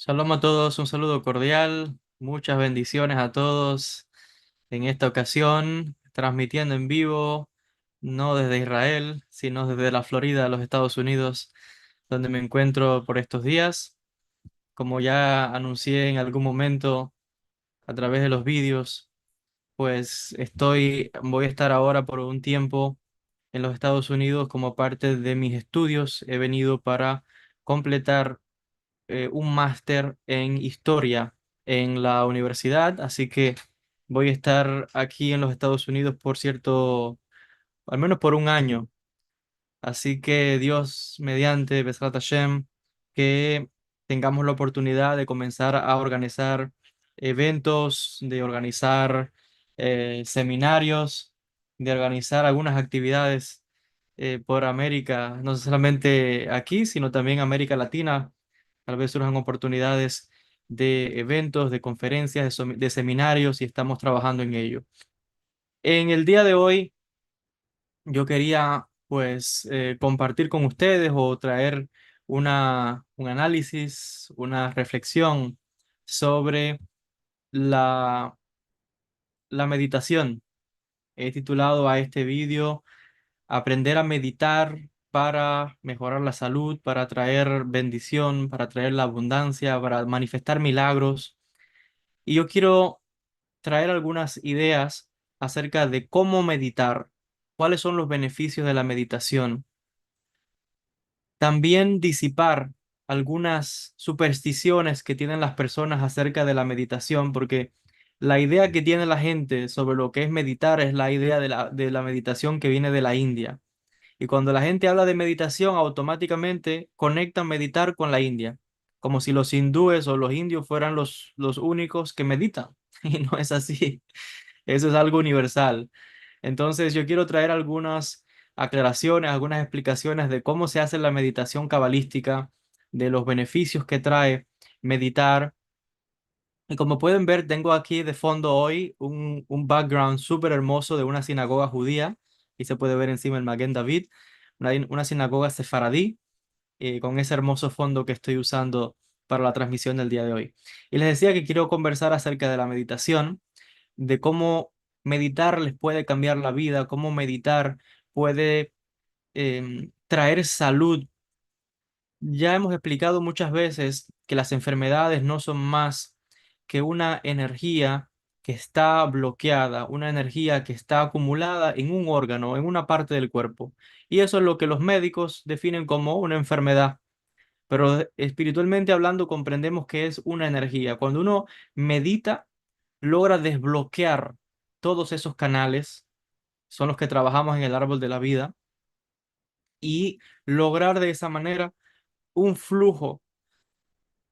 Shalom a todos, un saludo cordial, muchas bendiciones a todos. En esta ocasión, transmitiendo en vivo, no desde Israel, sino desde la Florida, los Estados Unidos, donde me encuentro por estos días. Como ya anuncié en algún momento a través de los vídeos, pues voy a estar ahora por un tiempo en los Estados Unidos como parte de mis estudios. He venido para completar un máster en historia en la universidad, así que voy a estar aquí en los Estados Unidos por cierto, al menos por un año. Así que Dios, mediante Besrat Hashem, que tengamos la oportunidad de comenzar a organizar eventos, de organizar seminarios, de organizar algunas actividades por América, no solamente aquí, sino también América Latina. Tal vez surjan oportunidades de eventos, de conferencias, de seminarios y estamos trabajando en ello. En el día de hoy yo quería pues compartir con ustedes o traer un análisis, una reflexión sobre la, la meditación. He titulado a este vídeo Aprender a meditar para mejorar la salud, para traer bendición, para traer la abundancia, para manifestar milagros. Y yo quiero traer algunas ideas acerca de cómo meditar, cuáles son los beneficios de la meditación. También disipar algunas supersticiones que tienen las personas acerca de la meditación, porque la idea que tiene la gente sobre lo que es meditar es la idea de la meditación que viene de la India. Y cuando la gente habla de meditación, automáticamente conectan meditar con la India, como si los hindúes o los indios fueran los únicos que meditan. Y no es así. Eso es algo universal. Entonces, yo quiero traer algunas aclaraciones, algunas explicaciones de cómo se hace la meditación cabalística, de los beneficios que trae meditar. Y como pueden ver, tengo aquí de fondo hoy un background súper hermoso de una sinagoga judía. Y se puede ver encima el Maguen David, una sinagoga sefaradí, con ese hermoso fondo que estoy usando para la transmisión del día de hoy. Y les decía que quiero conversar acerca de la meditación, de cómo meditar les puede cambiar la vida, cómo meditar puede traer salud. Ya hemos explicado muchas veces que las enfermedades no son más que una energía que está bloqueada, una energía que está acumulada en un órgano, en una parte del cuerpo. Y eso es lo que los médicos definen como una enfermedad. Pero espiritualmente hablando, comprendemos que es una energía. Cuando uno medita, logra desbloquear todos esos canales, son los que trabajamos en el árbol de la vida, y lograr de esa manera un flujo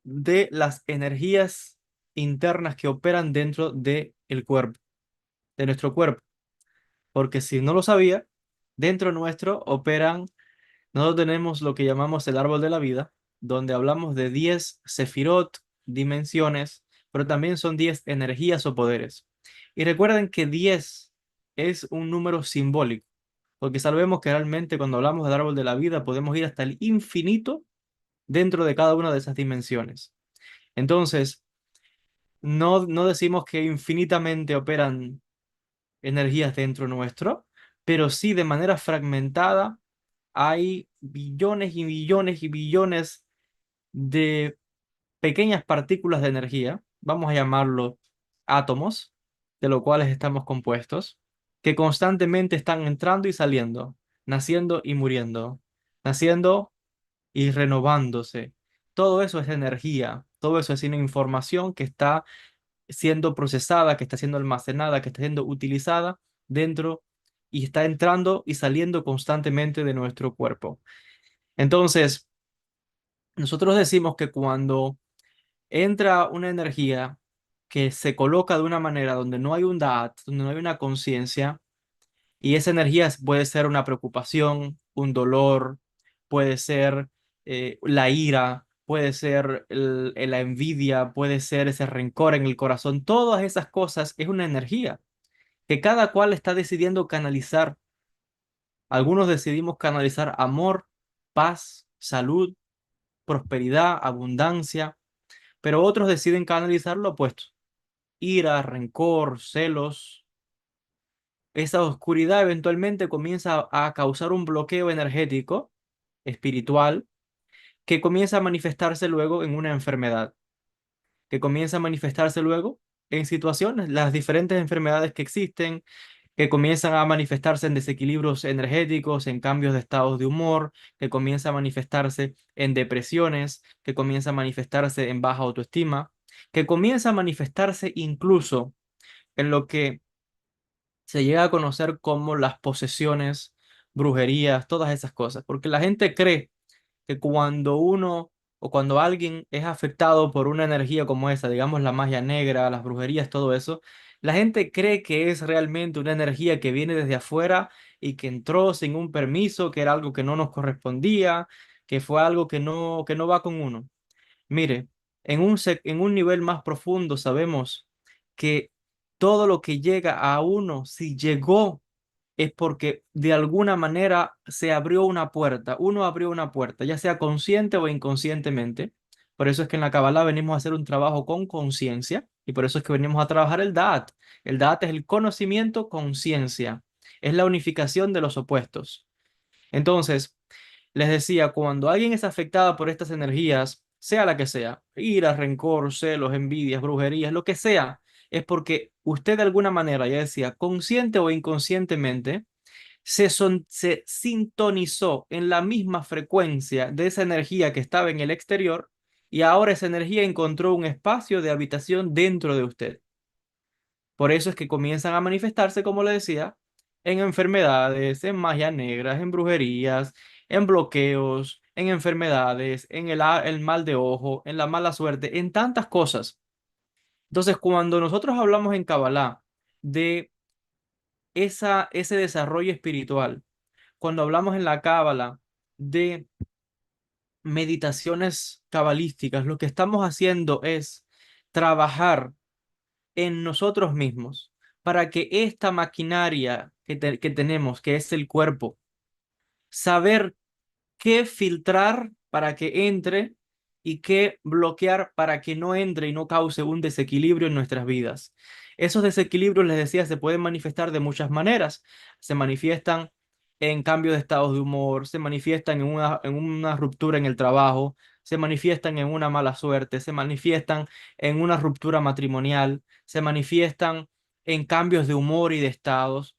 de las energías internas que operan dentro de el cuerpo, de nuestro cuerpo. Porque si no lo sabía, dentro nuestro operan, nosotros tenemos lo que llamamos el árbol de la vida, donde hablamos de 10 sefirot, dimensiones, pero también son 10 energías o poderes. Y recuerden que 10 es un número simbólico, porque sabemos que realmente cuando hablamos del árbol de la vida podemos ir hasta el infinito dentro de cada una de esas dimensiones. Entonces, no decimos que infinitamente operan energías dentro nuestro, pero sí de manera fragmentada hay billones y billones y billones de pequeñas partículas de energía, vamos a llamarlo átomos, de los cuales estamos compuestos, que constantemente están entrando y saliendo, naciendo y muriendo, naciendo y renovándose. Todo eso es energía, todo eso es una información que está siendo procesada, que está siendo almacenada, que está siendo utilizada dentro y está entrando y saliendo constantemente de nuestro cuerpo. Entonces, nosotros decimos que cuando entra una energía que se coloca de una manera donde no hay un da'at, donde no hay una conciencia, y esa energía puede ser una preocupación, un dolor, puede ser la ira, puede ser la envidia, puede ser ese rencor en el corazón. Todas esas cosas es una energía que cada cual está decidiendo canalizar. Algunos decidimos canalizar amor, paz, salud, prosperidad, abundancia. pero otros deciden canalizar lo opuesto. Ira, rencor, celos. Esa oscuridad eventualmente comienza a causar un bloqueo energético, espiritual, que comienza a manifestarse luego en una enfermedad, que comienza a manifestarse luego en situaciones, las diferentes enfermedades que existen, que comienzan a manifestarse en desequilibrios energéticos, en cambios de estados de humor, que comienza a manifestarse en depresiones, que comienza a manifestarse en baja autoestima, que comienza a manifestarse incluso en lo que se llega a conocer como las posesiones, brujerías, todas esas cosas, porque la gente cree que cuando uno o cuando alguien es afectado por una energía como esa, digamos la magia negra, las brujerías, todo eso, la gente cree que es realmente una energía que viene desde afuera y que entró sin un permiso, que era algo que no nos correspondía, que fue algo que no va con uno. Mire, en un nivel más profundo sabemos que todo lo que llega a uno, si llegó es porque de alguna manera se abrió una puerta, uno abrió una puerta, ya sea consciente o inconscientemente. Por eso es que en la Kabbalah venimos a hacer un trabajo con conciencia y por eso es que venimos a trabajar el Da'at. El Da'at es el conocimiento conciencia, es la unificación de los opuestos. Entonces, les decía, cuando alguien es afectada por estas energías, sea la que sea, ira, rencor, celos, envidias, brujerías, lo que sea, es porque usted de alguna manera, ya decía, consciente o inconscientemente, se sintonizó en la misma frecuencia de esa energía que estaba en el exterior y ahora esa energía encontró un espacio de habitación dentro de usted. Por eso es que comienzan a manifestarse, como le decía, en enfermedades, en magia negras, en brujerías, en bloqueos, en enfermedades, en el mal de ojo, en la mala suerte, en tantas cosas. Entonces, cuando nosotros hablamos en Kabbalah de ese desarrollo espiritual, cuando hablamos en la Cábala de meditaciones cabalísticas, lo que estamos haciendo es trabajar en nosotros mismos para que esta maquinaria que tenemos, que es el cuerpo, saber qué filtrar para que entre y qué bloquear para que no entre y no cause un desequilibrio en nuestras vidas. Esos desequilibrios, les decía, se pueden manifestar de muchas maneras. Se manifiestan en cambios de estados de humor, se manifiestan en una ruptura en el trabajo, se manifiestan en una mala suerte, se manifiestan en una ruptura matrimonial, se manifiestan en cambios de humor y de estados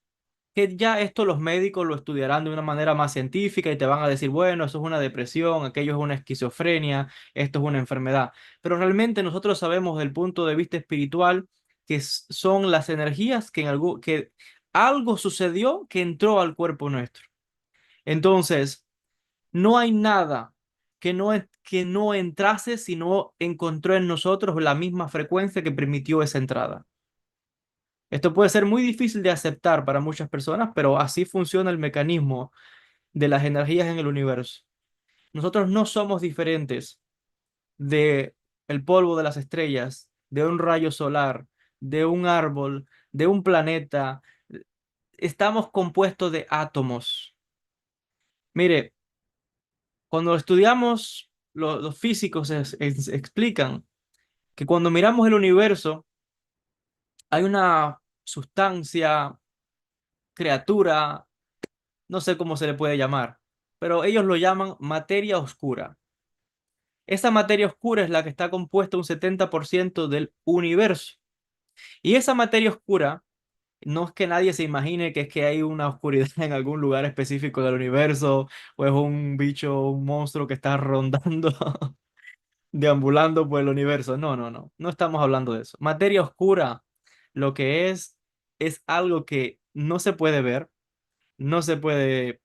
que ya esto los médicos lo estudiarán de una manera más científica y te van a decir, bueno, eso es una depresión, aquello es una esquizofrenia, esto es una enfermedad. Pero realmente nosotros sabemos del punto de vista espiritual que son las energías que algo sucedió que entró al cuerpo nuestro. Entonces, no hay nada que no entrase, sino encontró en nosotros la misma frecuencia que permitió esa entrada. Esto puede ser muy difícil de aceptar para muchas personas, pero así funciona el mecanismo de las energías en el universo. Nosotros no somos diferentes de el polvo de las estrellas, de un rayo solar, de un árbol, de un planeta. Estamos compuestos de átomos. Mire, cuando estudiamos, los físicos explican que cuando miramos el universo, hay una sustancia, criatura, no sé cómo se le puede llamar, pero ellos lo llaman materia oscura. Esa materia oscura es la que está compuesta un 70% del universo. Y esa materia oscura, no es que nadie se imagine que es que hay una oscuridad en algún lugar específico del universo, o es un bicho, un monstruo que está rondando, deambulando por el universo. No, no, no, no estamos hablando de eso. Materia oscura, lo que es algo que no se puede ver, no se puede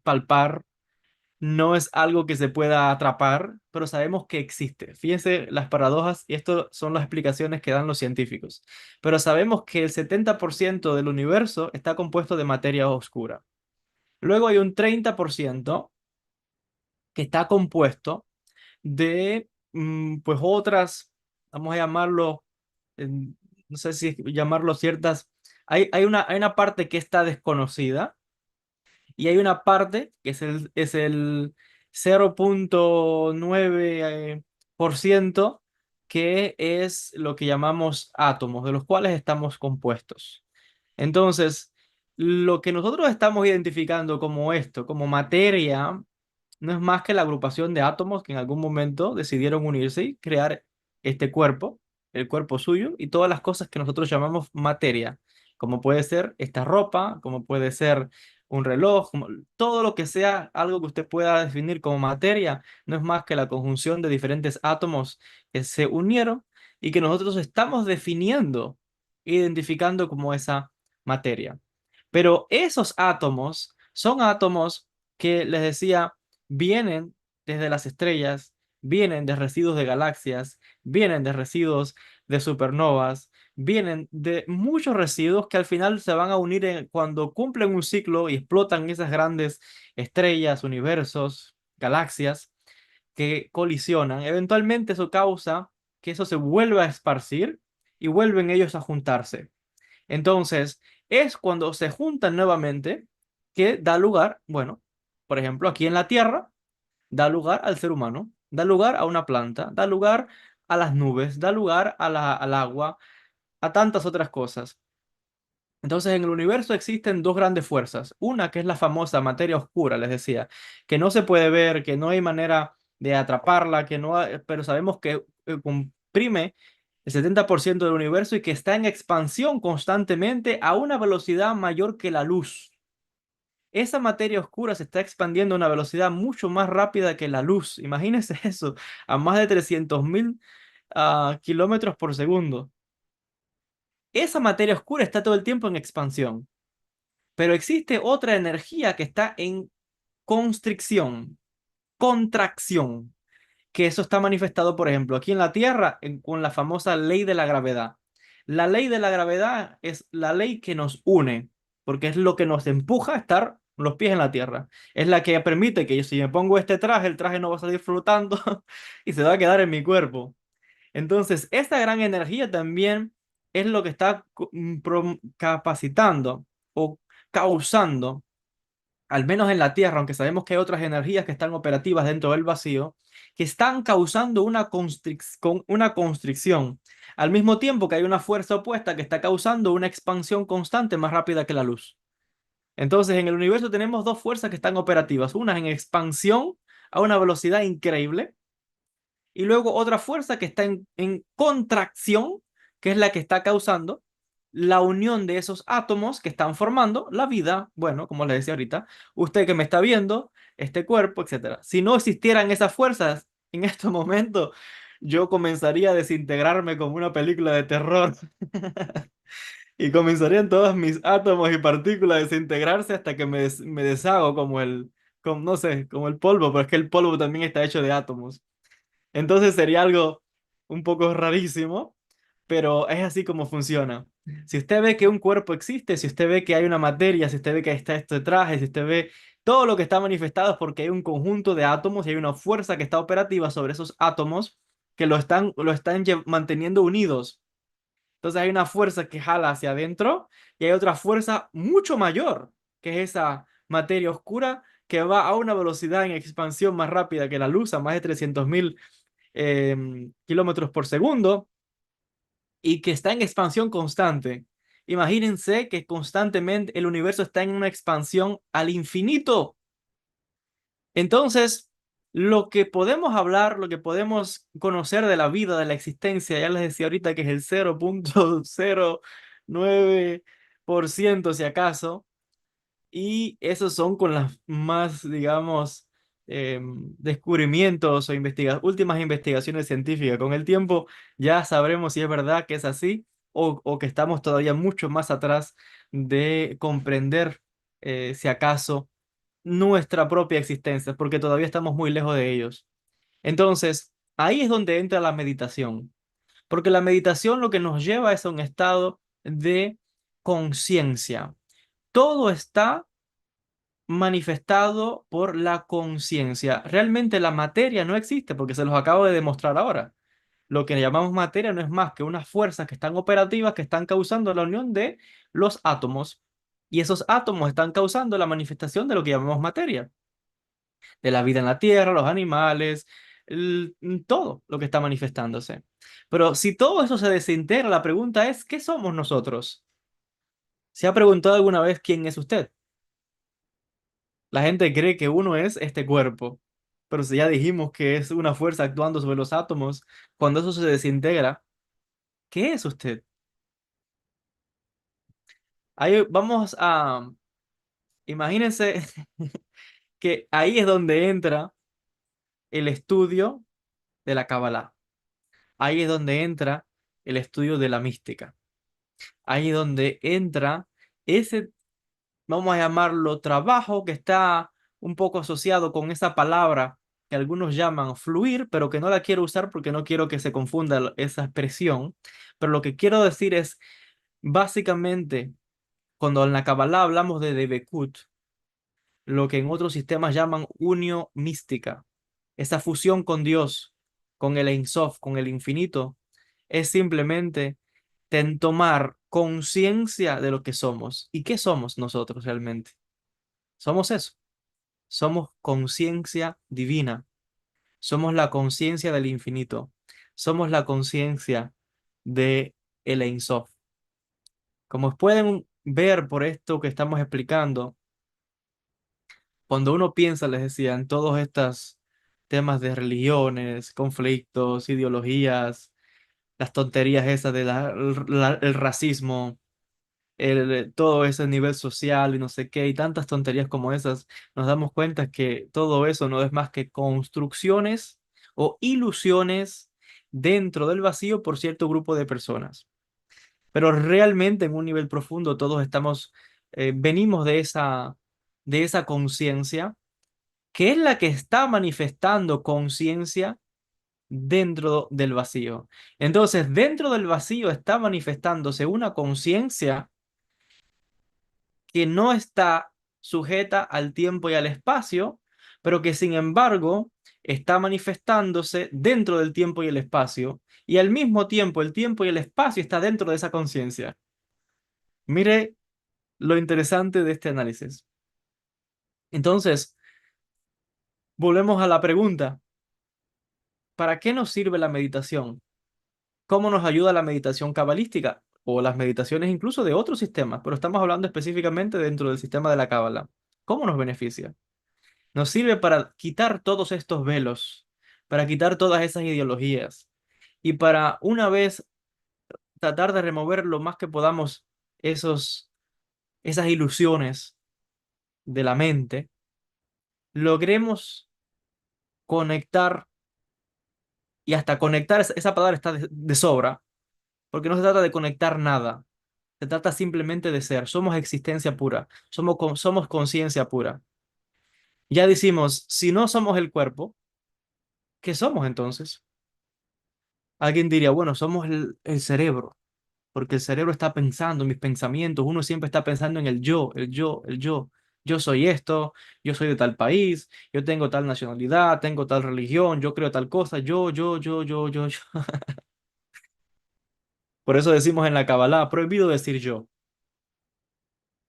palpar, no es algo que se pueda atrapar, pero sabemos que existe. Fíjense las paradojas, y esto son las explicaciones que dan los científicos. Pero sabemos que el 70% del universo está compuesto de materia oscura. Luego hay un 30% que está compuesto de, pues otras, vamos a llamarlo, no sé si llamarlo ciertas, hay una parte que está desconocida y hay una parte que es el 0,9 que es lo que llamamos átomos, de los cuales estamos compuestos. Entonces, lo que nosotros estamos identificando como esto, como materia, no es más que la agrupación de átomos que en algún momento decidieron unirse y crear este cuerpo, el cuerpo suyo, y todas las cosas que nosotros llamamos materia, como puede ser esta ropa, como puede ser un reloj, todo lo que sea algo que usted pueda definir como materia, no es más que la conjunción de diferentes átomos que se unieron y que nosotros estamos definiendo, identificando como esa materia. Pero esos átomos son átomos que les decía vienen desde las estrellas, vienen de residuos de galaxias, vienen de residuos de supernovas, vienen de muchos residuos que al final se van a unir cuando cumplen un ciclo y explotan esas grandes estrellas, universos, galaxias que colisionan. Eventualmente eso causa que eso se vuelva a esparcir y vuelven ellos a juntarse. Entonces, es cuando se juntan nuevamente que da lugar, bueno, por ejemplo, aquí en la Tierra, da lugar al ser humano, da lugar a una planta, da lugar a las nubes, da lugar a al agua, a tantas otras cosas. Entonces, en el universo existen dos grandes fuerzas. Una que es la famosa materia oscura, les decía, que no se puede ver, que no hay manera de atraparla, que no pero sabemos que comprime el 70% del universo y que está en expansión constantemente a una velocidad mayor que la luz. Esa materia oscura se está expandiendo a una velocidad mucho más rápida que la luz. Imagínense eso, a más de 300.000 kilómetros por segundo. Esa materia oscura está todo el tiempo en expansión, pero existe otra energía que está en constricción, contracción, que eso está manifestado, por ejemplo, aquí en la Tierra con la famosa ley de la gravedad. La ley de la gravedad es la ley que nos une, porque es lo que nos empuja a estar con los pies en la Tierra. Es la que permite que yo, si me pongo este traje, el traje no va a salir flotando y se va a quedar en mi cuerpo. Entonces, esta gran energía también es lo que está capacitando o causando, al menos en la Tierra, aunque sabemos que hay otras energías que están operativas dentro del vacío, que están causando una constricción, al mismo tiempo que hay una fuerza opuesta que está causando una expansión constante más rápida que la luz. Entonces, en el universo tenemos dos fuerzas que están operativas, una en expansión a una velocidad increíble y luego otra fuerza que está en contracción, que es la que está causando la unión de esos átomos que están formando la vida, bueno, como les decía ahorita, usted que me está viendo, este cuerpo, etcétera. Si no existieran esas fuerzas en este momento, yo comenzaría a desintegrarme como una película de terror y comenzarían todos mis átomos y partículas a desintegrarse hasta que me deshago como, no sé, como el polvo, pero es que el polvo también está hecho de átomos. Entonces sería algo un poco rarísimo, pero es así como funciona. Si usted ve que un cuerpo existe, si usted ve que hay una materia, si usted ve que está este traje, si usted ve todo lo que está manifestado es porque hay un conjunto de átomos y hay una fuerza que está operativa sobre esos átomos que lo están manteniendo unidos. Entonces hay una fuerza que jala hacia adentro y hay otra fuerza mucho mayor, que es esa materia oscura que va a una velocidad en expansión más rápida que la luz, a más de 300.000 kilómetros por segundo y que está en expansión constante. Imagínense que constantemente el universo está en una expansión al infinito. Entonces, lo que podemos hablar, lo que podemos conocer de la vida, de la existencia, ya les decía ahorita que es el 0,09% si acaso, y esos son con las más, digamos, descubrimientos o últimas investigaciones científicas. Con el tiempo ya sabremos si es verdad que es así o que estamos todavía mucho más atrás de comprender, si acaso, nuestra propia existencia, porque todavía estamos muy lejos de ellos. Entonces, ahí es donde entra la meditación, porque la meditación lo que nos lleva es a un estado de conciencia. Todo está manifestado por la conciencia. Realmente la materia no existe porque se los acabo de demostrar ahora. Lo que llamamos materia no es más que unas fuerzas que están operativas que están causando la unión de los átomos y esos átomos están causando la manifestación de lo que llamamos materia, de la vida en la tierra, los animales, todo lo que está manifestándose. Pero si todo eso se desintegra, la pregunta es, ¿qué somos nosotros? ¿Se ha preguntado alguna vez quién es usted? La gente cree que uno es este cuerpo, pero si ya dijimos que es una fuerza actuando sobre los átomos, cuando eso se desintegra, ¿qué es usted? Ahí vamos a, imagínense que ahí es donde entra el estudio de la Kabbalah. Ahí es donde entra el estudio de la mística. Ahí es donde entra ese, vamos a llamarlo trabajo, que está un poco asociado con esa palabra que algunos llaman fluir, pero que no la quiero usar porque no quiero que se confunda esa expresión. Pero lo que quiero decir es, básicamente, cuando en la Kabbalah hablamos de Debekut, lo que en otros sistemas llaman unio mística, esa fusión con Dios, con el Ein Sof, con el infinito, es simplemente tomar conciencia de lo que somos. ¿Y qué somos nosotros realmente? Somos eso. Somos conciencia divina. Somos la conciencia del infinito. Somos la conciencia de el Ein Sof. Como pueden ver por esto que estamos explicando, cuando uno piensa, les decía, en todos estos temas de religiones, conflictos, ideologías, las tonterías esas de el racismo, todo ese nivel social y no sé qué, y tantas tonterías como esas, nos damos cuenta que todo eso no es más que construcciones o ilusiones dentro del vacío por cierto grupo de personas. Pero realmente en un nivel profundo todos estamos, venimos de esa conciencia que es la que está manifestando conciencia dentro del vacío. Entonces, dentro del vacío está manifestándose una conciencia que no está sujeta al tiempo y al espacio, pero que sin embargo está manifestándose dentro del tiempo y el espacio, y al mismo tiempo el tiempo y el espacio está dentro de esa conciencia. Mire lo interesante de este análisis. Entonces, volvemos a la pregunta, ¿para qué nos sirve la meditación? ¿Cómo nos ayuda la meditación cabalística o las meditaciones incluso de otros sistemas? Pero estamos hablando específicamente dentro del sistema de la Cábala. ¿Cómo nos beneficia? Nos sirve para quitar todos estos velos, para quitar todas esas ideologías y para una vez tratar de remover lo más que podamos esas ilusiones de la mente, logremos conectar, y hasta conectar, esa palabra está de sobra, porque no se trata de conectar nada, se trata simplemente de ser, somos existencia pura, somos conciencia pura. Ya decimos, si no somos el cuerpo, ¿qué somos entonces? Alguien diría, bueno, somos el cerebro, porque el cerebro está pensando, mis pensamientos, uno siempre está pensando en el yo, el yo, el yo. Yo soy esto, yo soy de tal país, yo tengo tal nacionalidad, tengo tal religión, yo creo tal cosa, yo. Por eso decimos en la Kabbalah, prohibido decir yo.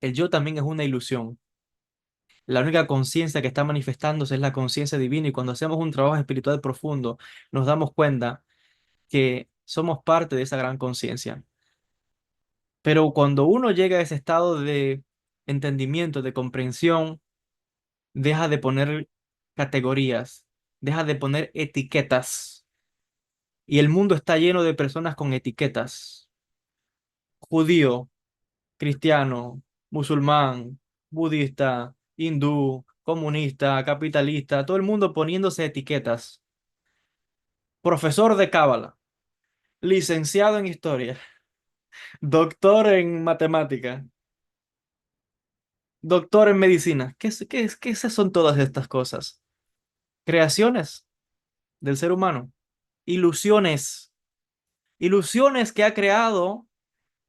El yo también es una ilusión. La única conciencia que está manifestándose es la conciencia divina y cuando hacemos un trabajo espiritual profundo, nos damos cuenta que somos parte de esa gran conciencia. Pero cuando uno llega a ese estado de entendimiento, de comprensión, deja de poner categorías, deja de poner etiquetas. Y el mundo está lleno de personas con etiquetas. Judío, cristiano, musulmán, budista, hindú, comunista, capitalista, todo el mundo poniéndose etiquetas. Profesor de Cábala, licenciado en historia, doctor en matemática, doctor en medicina. ¿Qué esas son todas estas cosas? Creaciones del ser humano, ilusiones, ilusiones que ha creado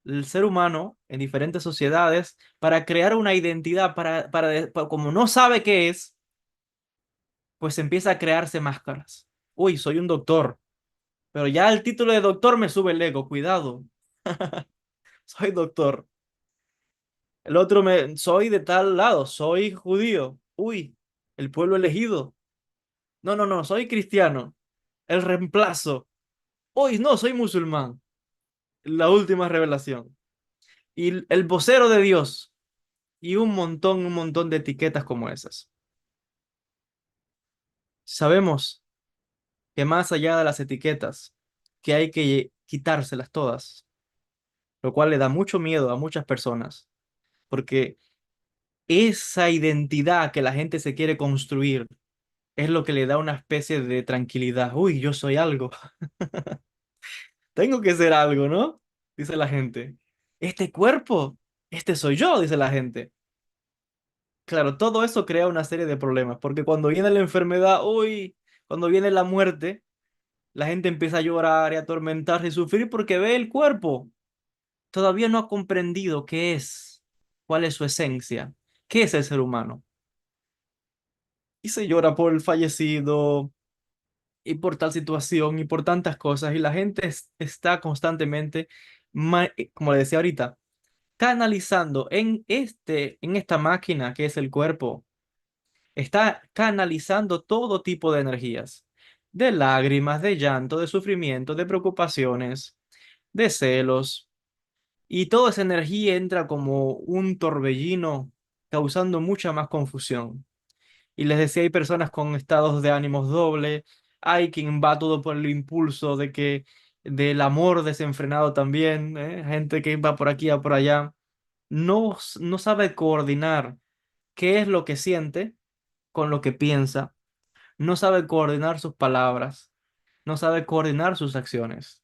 el ser humano en diferentes sociedades para crear una identidad, como no sabe qué es, pues empieza a crearse máscaras. Uy, soy un doctor, pero ya el título de doctor me sube el ego, cuidado, soy doctor. El otro soy de tal lado, soy judío. Uy, el pueblo elegido. No, soy cristiano. el reemplazo. Hoy no soy musulmán. La última revelación. Y el vocero de Dios. Y un montón de etiquetas como esas. Sabemos que más allá de las etiquetas, que hay que quitárselas todas, lo cual le da mucho miedo a muchas personas, porque esa identidad que la gente se quiere construir es lo que le da una especie de tranquilidad. Uy, yo soy algo, tengo que ser algo, ¿no? Dice la gente. Este cuerpo, este soy yo, dice la gente. Claro, todo eso crea una serie de problemas, porque cuando viene la enfermedad, uy, cuando viene la muerte, la gente empieza a llorar y a atormentarse y sufrir porque ve el cuerpo. Todavía no ha comprendido qué es, cuál es su esencia, qué es el ser humano. Y se llora por el fallecido y por tal situación y por tantas cosas. Y la gente está constantemente, como le decía ahorita, canalizando en esta máquina que es el cuerpo. Está canalizando todo tipo de energías, de lágrimas, de llanto, de sufrimiento, de preocupaciones, de celos. Y toda esa energía entra como un torbellino, causando mucha más confusión. Y les decía, hay personas con estados de ánimos doble, hay quien va todo por el impulso de que del amor desenfrenado también, gente que va por aquí a por allá, no sabe coordinar qué es lo que siente con lo que piensa, no sabe coordinar sus palabras, no sabe coordinar sus acciones.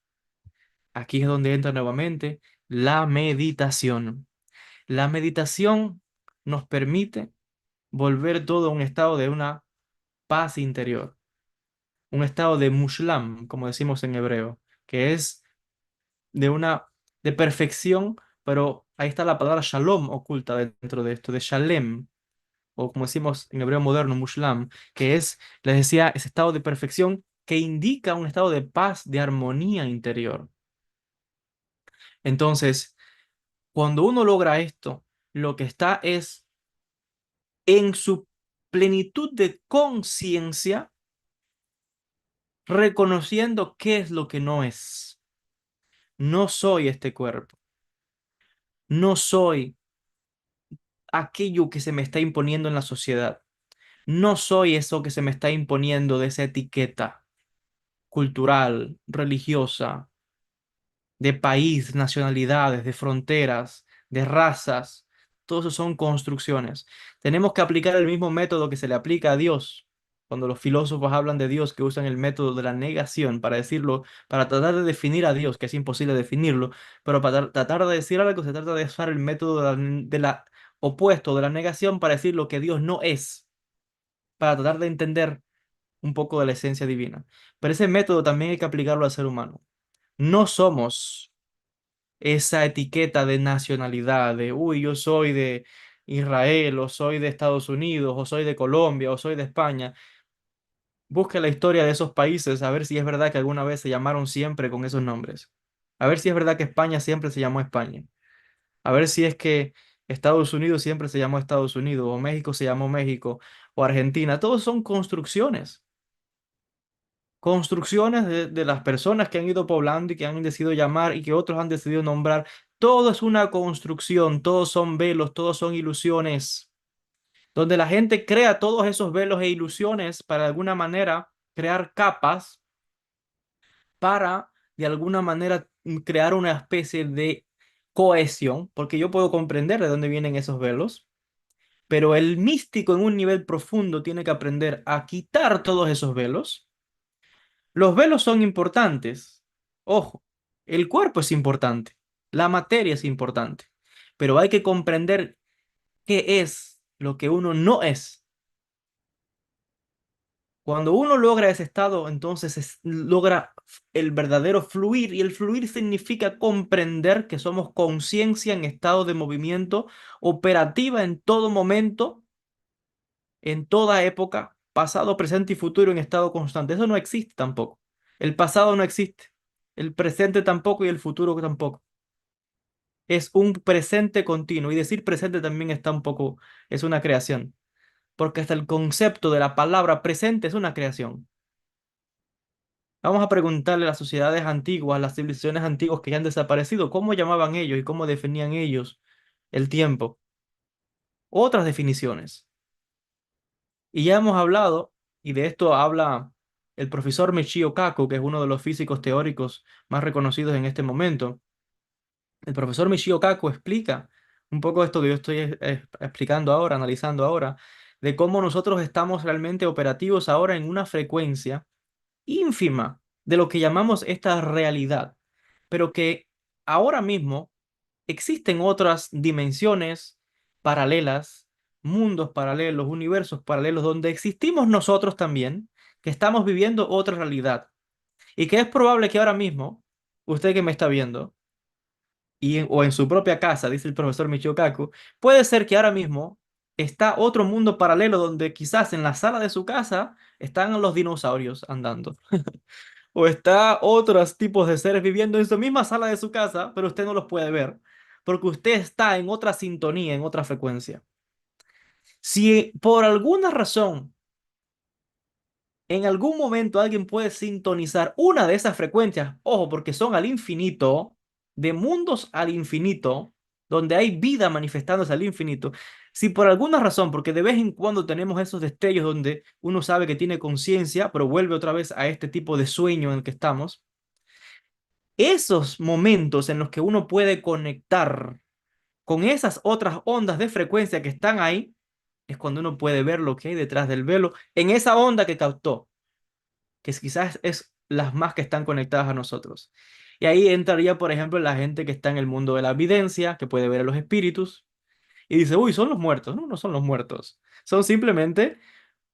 Aquí es donde entra nuevamente la meditación. La meditación nos permite volver todo a un estado de una paz interior, un estado de mushlam, como decimos en hebreo, que es de una de perfección, pero ahí está la palabra shalom oculta dentro de esto, de shalem, o como decimos en hebreo moderno, mushlam, que es, les decía, ese estado de perfección que indica un estado de paz, de armonía interior. Entonces, cuando uno logra esto, lo que está es en su plenitud de conciencia, reconociendo qué es lo que no es. No soy este cuerpo, no soy aquello que se me está imponiendo en la sociedad, no soy eso que se me está imponiendo de esa etiqueta cultural, religiosa, de país, nacionalidades, de fronteras, de razas. Todo eso son construcciones. Tenemos que aplicar el mismo método que se le aplica a Dios. Cuando los filósofos hablan de Dios, que usan el método de la negación para decirlo, para tratar de definir a Dios, que es imposible definirlo, pero para tratar de decir algo, se trata de usar el método de la opuesto, de la negación, para decir lo que Dios no es, para tratar de entender un poco de la esencia divina. Pero ese método también hay que aplicarlo al ser humano. No somos esa etiqueta de nacionalidad, de, uy, yo soy de Israel, o soy de Estados Unidos, o soy de Colombia, o soy de España. Busque la historia de esos países a ver si es verdad que alguna vez se llamaron siempre con esos nombres. A ver si es verdad que España siempre se llamó España. A ver si es que Estados Unidos siempre se llamó Estados Unidos, o México se llamó México, o Argentina. Todos son construcciones. Construcciones de las personas que han ido poblando y que han decidido llamar y que otros han decidido nombrar. Todo es una construcción, todos son velos, todos son ilusiones, donde la gente crea todos esos velos e ilusiones para de alguna manera crear capas para de alguna manera crear una especie de cohesión, porque yo puedo comprender de dónde vienen esos velos, pero el místico en un nivel profundo tiene que aprender a quitar todos esos velos. Los velos son importantes. Ojo, el cuerpo es importante, la materia es importante, pero hay que comprender qué es lo que uno no es. Cuando uno logra ese estado, entonces logra el verdadero fluir, y el fluir significa comprender que somos conciencia en estado de movimiento, operativa en todo momento, en toda época, pasado, presente y futuro en estado constante. Eso no existe tampoco. El pasado no existe, el presente tampoco y el futuro tampoco. Es un presente continuo, y decir presente también está un poco, es una creación, porque hasta el concepto de la palabra presente es una creación. Vamos a preguntarle a las sociedades antiguas, las civilizaciones antiguas que ya han desaparecido, cómo llamaban ellos y cómo definían ellos el tiempo. Otras definiciones. Y ya hemos hablado, y de esto habla el profesor Michio Kaku, que es uno de los físicos teóricos más reconocidos en este momento. El profesor Michio Kaku explica un poco esto que yo estoy explicando ahora, analizando ahora, de cómo nosotros estamos realmente operativos ahora en una frecuencia ínfima de lo que llamamos esta realidad, pero que ahora mismo existen otras dimensiones paralelas, mundos paralelos, universos paralelos, donde existimos nosotros también, que estamos viviendo otra realidad y que es probable que ahora mismo, usted que me está viendo, o en su propia casa, dice el profesor Michio Kaku, puede ser que ahora mismo está otro mundo paralelo donde quizás en la sala de su casa están los dinosaurios andando. O está otros tipos de seres viviendo en su misma sala de su casa, pero usted no los puede ver, porque usted está en otra sintonía, en otra frecuencia. Si por alguna razón, en algún momento alguien puede sintonizar una de esas frecuencias, ojo, porque son al infinito, de mundos al infinito, donde hay vida manifestándose al infinito, si por alguna razón, porque de vez en cuando tenemos esos destellos donde uno sabe que tiene conciencia, pero vuelve otra vez a este tipo de sueño en el que estamos, esos momentos en los que uno puede conectar con esas otras ondas de frecuencia que están ahí, es cuando uno puede ver lo que hay detrás del velo en esa onda que captó, que quizás es las más que están conectadas a nosotros. Y ahí entraría, por ejemplo, la gente que está en el mundo de la evidencia, que puede ver a los espíritus, y dice, uy, son los muertos. No, no son los muertos. Son simplemente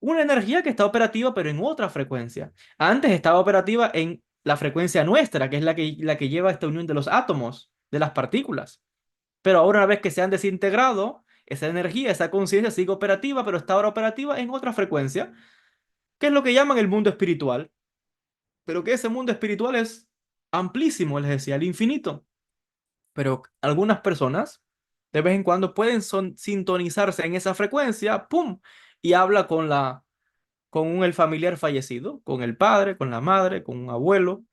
una energía que está operativa, pero en otra frecuencia. Antes estaba operativa en la frecuencia nuestra, que es la que lleva esta unión de los átomos, de las partículas. Pero ahora, una vez que se han desintegrado, esa energía, esa conciencia sigue operativa, pero está ahora operativa en otra frecuencia, que es lo que llaman el mundo espiritual. Pero que ese mundo espiritual es amplísimo, les decía, el infinito. Pero algunas personas, de vez en cuando, pueden sintonizarse en esa frecuencia, ¡pum! Y habla con el familiar fallecido, con el padre, con la madre, con un abuelo,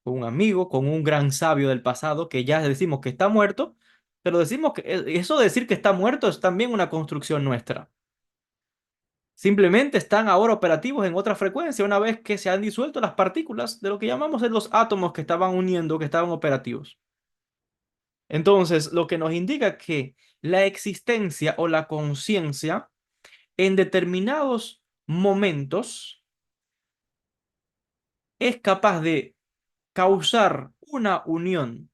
con un amigo, con un gran sabio del pasado que ya decimos que está muerto, pero decimos que eso de decir que está muerto es también una construcción nuestra. Simplemente están ahora operativos en otra frecuencia una vez que se han disuelto las partículas de lo que llamamos de los átomos que estaban uniendo, que estaban operativos. Entonces, lo que nos indica que la existencia o la conciencia en determinados momentos es capaz de causar una unión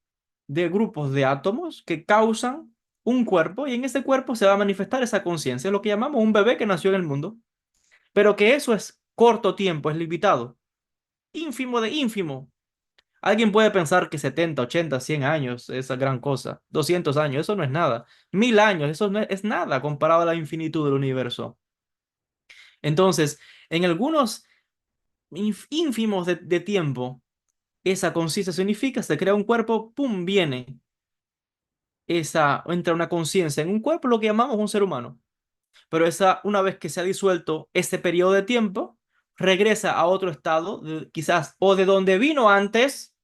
de grupos de átomos que causan un cuerpo y en ese cuerpo se va a manifestar esa conciencia, lo que llamamos un bebé que nació en el mundo, pero que eso es corto tiempo, es limitado, ínfimo de ínfimo. Alguien puede pensar que 70, 80, 100 años es gran cosa, 200 años, eso no es nada, 1000 años, eso no es nada comparado a la infinitud del universo. Entonces, en algunos ínfimos de tiempo, esa conciencia se unifica, se crea un cuerpo, pum, viene entra una conciencia en un cuerpo, lo que llamamos un ser humano. Pero esa, una vez que se ha disuelto ese periodo de tiempo, regresa a otro estado, quizás o de donde vino antes,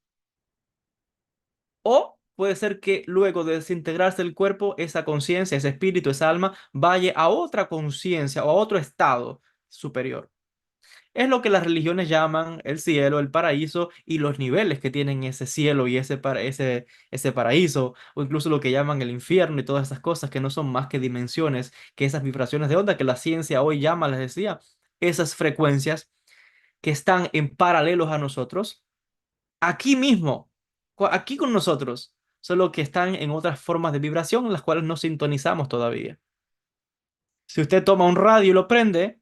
o puede ser que luego de desintegrarse el cuerpo, esa conciencia, ese espíritu, esa alma, vaya a otra conciencia o a otro estado superior. Es lo que las religiones llaman el cielo, el paraíso y los niveles que tienen ese cielo y ese paraíso, o incluso lo que llaman el infierno y todas esas cosas que no son más que dimensiones, que esas vibraciones de onda que la ciencia hoy llama, les decía, esas frecuencias que están en paralelos a nosotros, aquí mismo, aquí con nosotros, solo que están en otras formas de vibración en las cuales no sintonizamos todavía. Si usted toma un radio y lo prende,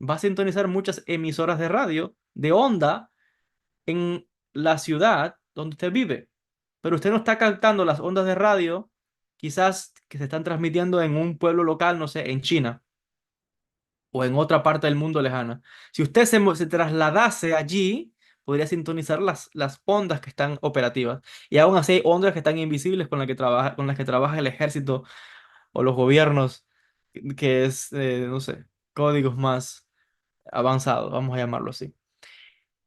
va a sintonizar muchas emisoras de radio, de onda, en la ciudad donde usted vive. Pero usted no está captando las ondas de radio, quizás que se están transmitiendo en un pueblo local, no sé, en China o en otra parte del mundo lejana. Si usted se trasladase allí, podría sintonizar las ondas que están operativas. Y aún así hay ondas que están invisibles con las que trabaja el ejército o los gobiernos, que es, no sé, códigos más avanzados, vamos a llamarlo así.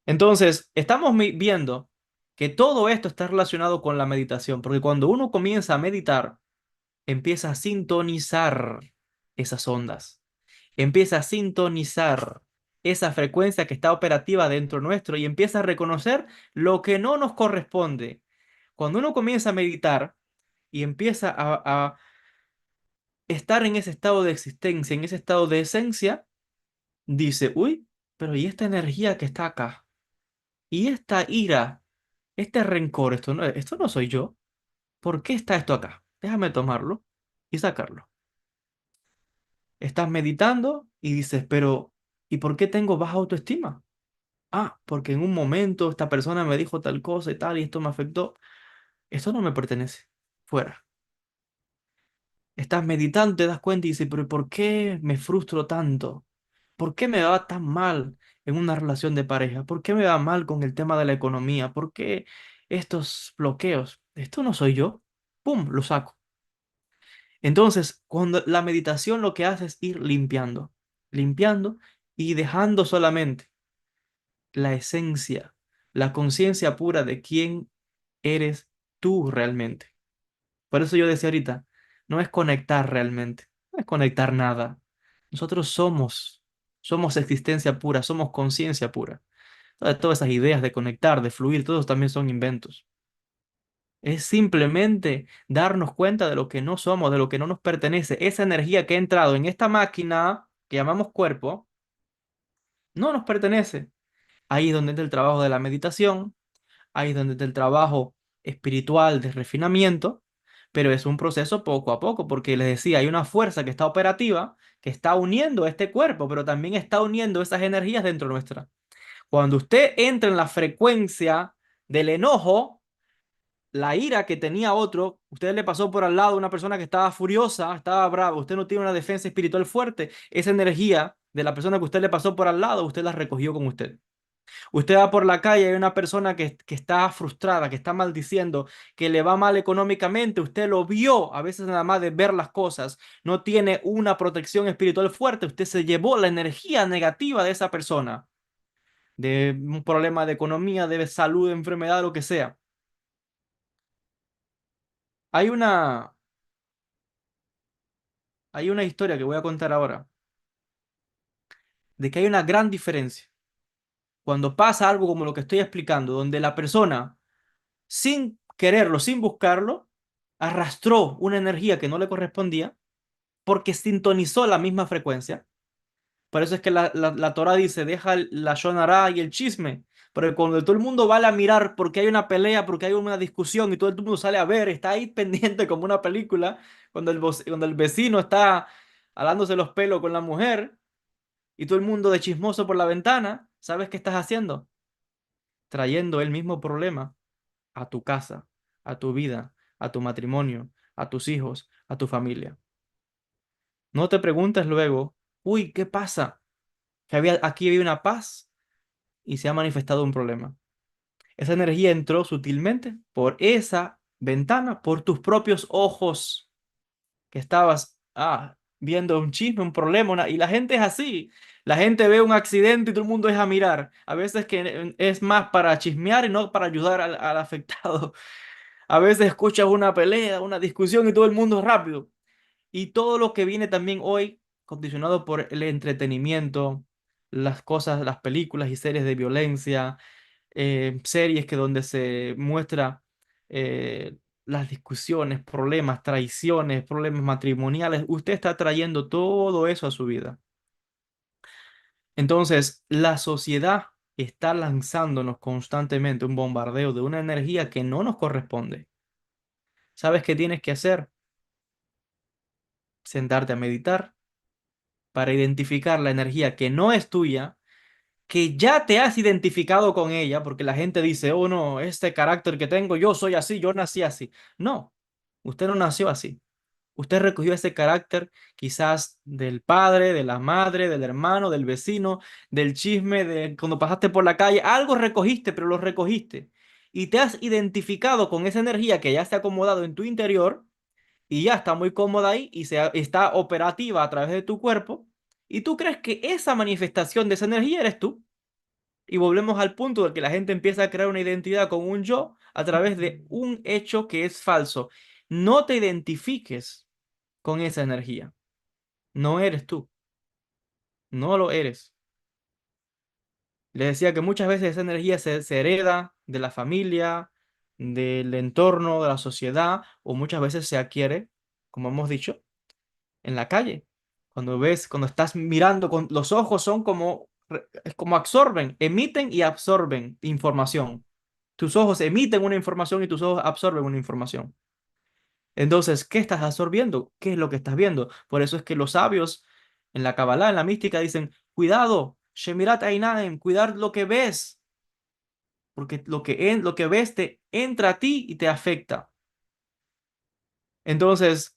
Entonces, estamos viendo que todo esto está relacionado con la meditación, porque cuando uno comienza a meditar, empieza a sintonizar esas ondas, empieza a sintonizar esa frecuencia que está operativa dentro nuestro y empieza a reconocer lo que no nos corresponde. Cuando uno comienza a meditar y empieza a estar en ese estado de existencia, en ese estado de esencia, dice, uy, pero ¿y esta energía que está acá? ¿Y esta ira? Este rencor, esto no soy yo. ¿Por qué está esto acá? Déjame tomarlo y sacarlo. Estás meditando y dices, pero ¿y por qué tengo baja autoestima? Ah, porque en un momento esta persona me dijo tal cosa y tal y esto me afectó. Esto no me pertenece. Fuera. Estás meditando, te das cuenta y dices, pero ¿por qué me frustro tanto? ¿Por qué me va tan mal en una relación de pareja? ¿Por qué me va mal con el tema de la economía? ¿Por qué estos bloqueos? Esto no soy yo. ¡Pum! Lo saco. Entonces, cuando la meditación lo que hace es ir limpiando, limpiando y dejando solamente la esencia, la conciencia pura de quién eres tú realmente. Por eso yo decía ahorita, no es conectar realmente, no es conectar nada. Nosotros somos existencia pura, somos conciencia pura. Todas esas ideas de conectar, de fluir, todos también son inventos. Es simplemente darnos cuenta de lo que no somos, de lo que no nos pertenece. Esa energía que ha entrado en esta máquina que llamamos cuerpo, no nos pertenece. Ahí es donde entra el trabajo de la meditación, ahí es donde entra el trabajo espiritual de refinamiento, pero es un proceso poco a poco, porque les decía, hay una fuerza que está operativa, que está uniendo este cuerpo, pero también está uniendo esas energías dentro nuestra. Cuando usted entra en la frecuencia del enojo, la ira que tenía otro, usted le pasó por al lado a una persona que estaba furiosa, estaba brava, usted no tiene una defensa espiritual fuerte, esa energía de la persona que usted le pasó por al lado, usted la recogió con usted. Usted va por la calle y hay una persona que está frustrada, que está maldiciendo, que le va mal económicamente, usted lo vio, a veces nada más de ver las cosas, no tiene una protección espiritual fuerte, usted se llevó la energía negativa de esa persona, de un problema de economía, de salud, de enfermedad, lo que sea. Hay una, hay una historia que voy a contar ahora, de que hay una gran diferencia cuando pasa algo como lo que estoy explicando, donde la persona, sin quererlo, sin buscarlo, arrastró una energía que no le correspondía porque sintonizó la misma frecuencia. Por eso es que la Torah dice, deja la shonara y el chisme. Porque cuando todo el mundo va a mirar porque hay una pelea, porque hay una discusión y todo el mundo sale a ver, está ahí pendiente como una película, cuando el vecino está alándose los pelos con la mujer y todo el mundo de chismoso por la ventana, ¿sabes qué estás haciendo? Trayendo el mismo problema a tu casa, a tu vida, a tu matrimonio, a tus hijos, a tu familia. No te preguntes luego, uy, ¿qué pasa? Que aquí había una paz y se ha manifestado un problema. Esa energía entró sutilmente por esa ventana, por tus propios ojos, que estabas viendo un chisme, un problema, y la gente es así. La gente ve un accidente y todo el mundo es a mirar. A veces que es más para chismear y no para ayudar al afectado. A veces escuchas una pelea, una discusión y todo el mundo es rápido. Y todo lo que viene también hoy, condicionado por el entretenimiento, las cosas, las películas y series de violencia, series que donde se muestra las discusiones, problemas, traiciones, problemas matrimoniales, usted está trayendo todo eso a su vida. Entonces, la sociedad está lanzándonos constantemente un bombardeo de una energía que no nos corresponde. ¿Sabes qué tienes que hacer? Sentarte a meditar para identificar la energía que no es tuya, que ya te has identificado con ella, porque la gente dice, oh no, este carácter que tengo, yo soy así, yo nací así. No, usted no nació así. Usted recogió ese carácter quizás del padre, de la madre, del hermano, del vecino, del chisme, de cuando pasaste por la calle. Algo recogiste, pero lo recogiste. Y te has identificado con esa energía que ya se ha acomodado en tu interior y ya está muy cómoda ahí y está operativa a través de tu cuerpo. Y tú crees que esa manifestación de esa energía eres tú. Y volvemos al punto de que la gente empieza a crear una identidad con un yo a través de un hecho que es falso. No te identifiques con esa energía. No eres tú. No lo eres. Les decía que muchas veces esa energía se hereda de la familia, del entorno, de la sociedad, o muchas veces se adquiere, como hemos dicho, en la calle. Cuando ves, cuando estás mirando, con los ojos son como, es como absorben, emiten y absorben información. Tus ojos emiten una información y tus ojos absorben una información. Entonces, ¿qué estás absorbiendo? ¿Qué es lo que estás viendo? Por eso es que los sabios en la Kabbalah, en la mística, dicen, cuidado, Shemirat Einaim, cuidar lo que ves, porque lo que ves te entra a ti y te afecta. Entonces,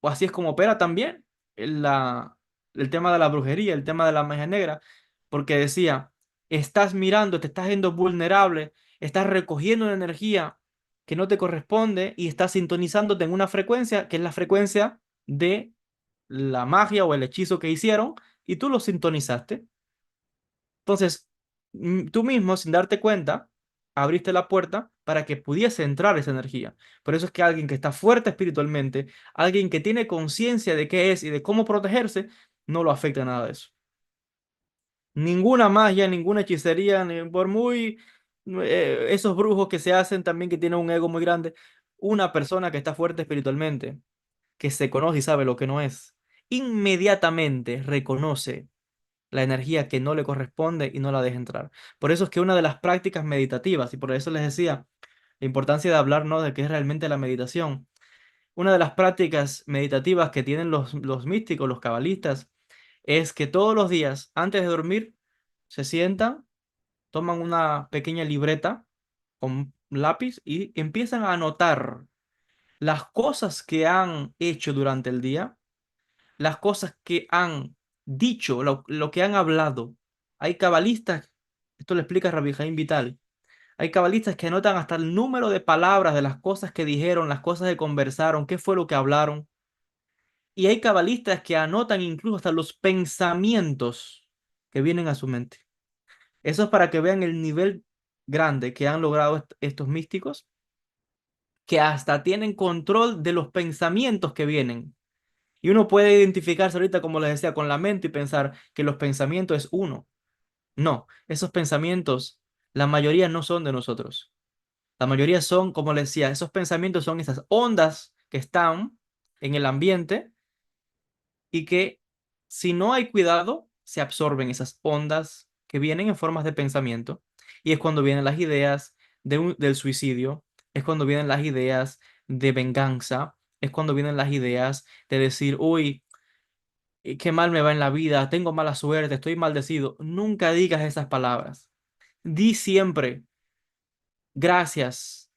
o así es como opera también el tema de la brujería, el tema de la magia negra, porque decía, estás mirando, te estás viendo vulnerable, estás recogiendo una energía que no te corresponde y estás sintonizándote en una frecuencia que es la frecuencia de la magia o el hechizo que hicieron y tú lo sintonizaste. Entonces, tú mismo, sin darte cuenta, abriste la puerta para que pudiese entrar esa energía. Por eso es que alguien que está fuerte espiritualmente, alguien que tiene conciencia de qué es y de cómo protegerse, no lo afecta nada de eso. Ninguna magia, ninguna hechicería, ni por muy esos brujos que se hacen también que tienen un ego muy grande, una persona que está fuerte espiritualmente, que se conoce y sabe lo que no es, inmediatamente reconoce la energía que no le corresponde y no la deja entrar. Por eso es que una de las prácticas meditativas, y por eso les decía la importancia de hablar, ¿no?, de qué es realmente la meditación. Una de las prácticas meditativas que tienen los místicos, los cabalistas, es que todos los días, antes de dormir, se sientan, toman una pequeña libreta con lápiz y empiezan a anotar las cosas que han hecho durante el día, las cosas que han dicho, lo que han hablado. Hay cabalistas, esto lo explica Rabbi Jaim Vital, hay cabalistas que anotan hasta el número de palabras de las cosas que dijeron, las cosas que conversaron, qué fue lo que hablaron. Y hay cabalistas que anotan incluso hasta los pensamientos que vienen a su mente. Eso es para que vean el nivel grande que han logrado estos místicos, que hasta tienen control de los pensamientos que vienen. Y uno puede identificarse ahorita, como les decía, con la mente y pensar que los pensamientos es uno. No, esos pensamientos, la mayoría no son de nosotros. La mayoría son, como les decía, esos pensamientos son esas ondas que están en el ambiente y que si no hay cuidado, se absorben esas ondas que vienen en formas de pensamiento. Y es cuando vienen las ideas del suicidio, es cuando vienen las ideas de venganza, es cuando vienen las ideas de decir, uy, qué mal me va en la vida, tengo mala suerte, estoy maldecido. Nunca digas esas palabras. Di siempre gracias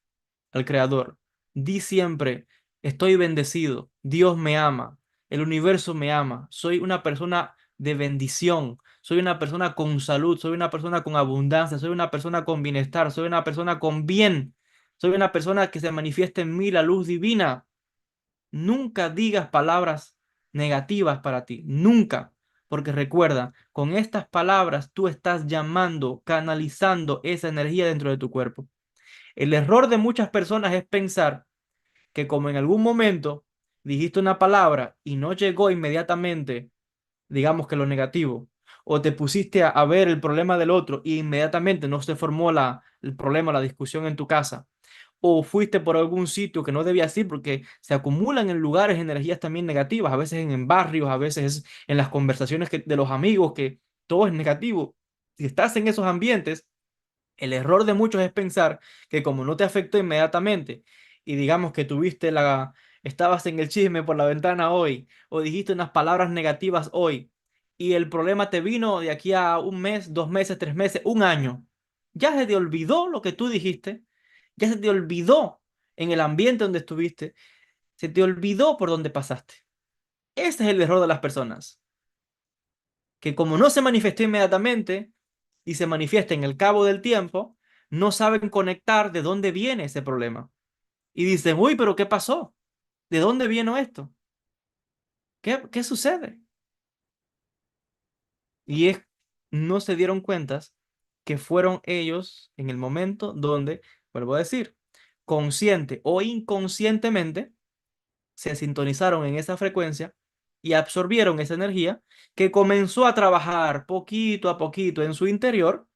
al Creador. Di siempre, estoy bendecido, Dios me ama, el universo me ama, soy una persona de bendición, soy una persona con salud, soy una persona con abundancia, soy una persona con bienestar, soy una persona con bien, soy una persona que se manifiesta en mí la luz divina. Nunca digas palabras negativas para ti, nunca, porque recuerda, con estas palabras tú estás llamando, canalizando esa energía dentro de tu cuerpo. El error de muchas personas es pensar que como en algún momento dijiste una palabra y no llegó inmediatamente, digamos que lo negativo, o te pusiste a ver el problema del otro y inmediatamente no se formó el problema, la discusión en tu casa, o fuiste por algún sitio que no debías ir porque se acumulan en lugares energías también negativas, a veces en barrios, a veces en las conversaciones de los amigos, que todo es negativo. Si estás en esos ambientes, el error de muchos es pensar que como no te afectó inmediatamente y digamos que estabas en el chisme por la ventana hoy o dijiste unas palabras negativas hoy y el problema te vino de aquí a un mes, 2 meses, 3 meses, un año, ya se te olvidó lo que tú dijiste, ya se te olvidó en el ambiente donde estuviste, se te olvidó por dónde pasaste. Ese es el error de las personas, que como no se manifestó inmediatamente y se manifiesta en el cabo del tiempo, no saben conectar de dónde viene ese problema. Y dicen, uy, pero ¿qué pasó? ¿De dónde vino esto? ¿Qué sucede? Y es no se dieron cuenta que fueron ellos en el momento donde, vuelvo a decir, consciente o inconscientemente, se sintonizaron en esa frecuencia y absorbieron esa energía que comenzó a trabajar poquito a poquito en su interior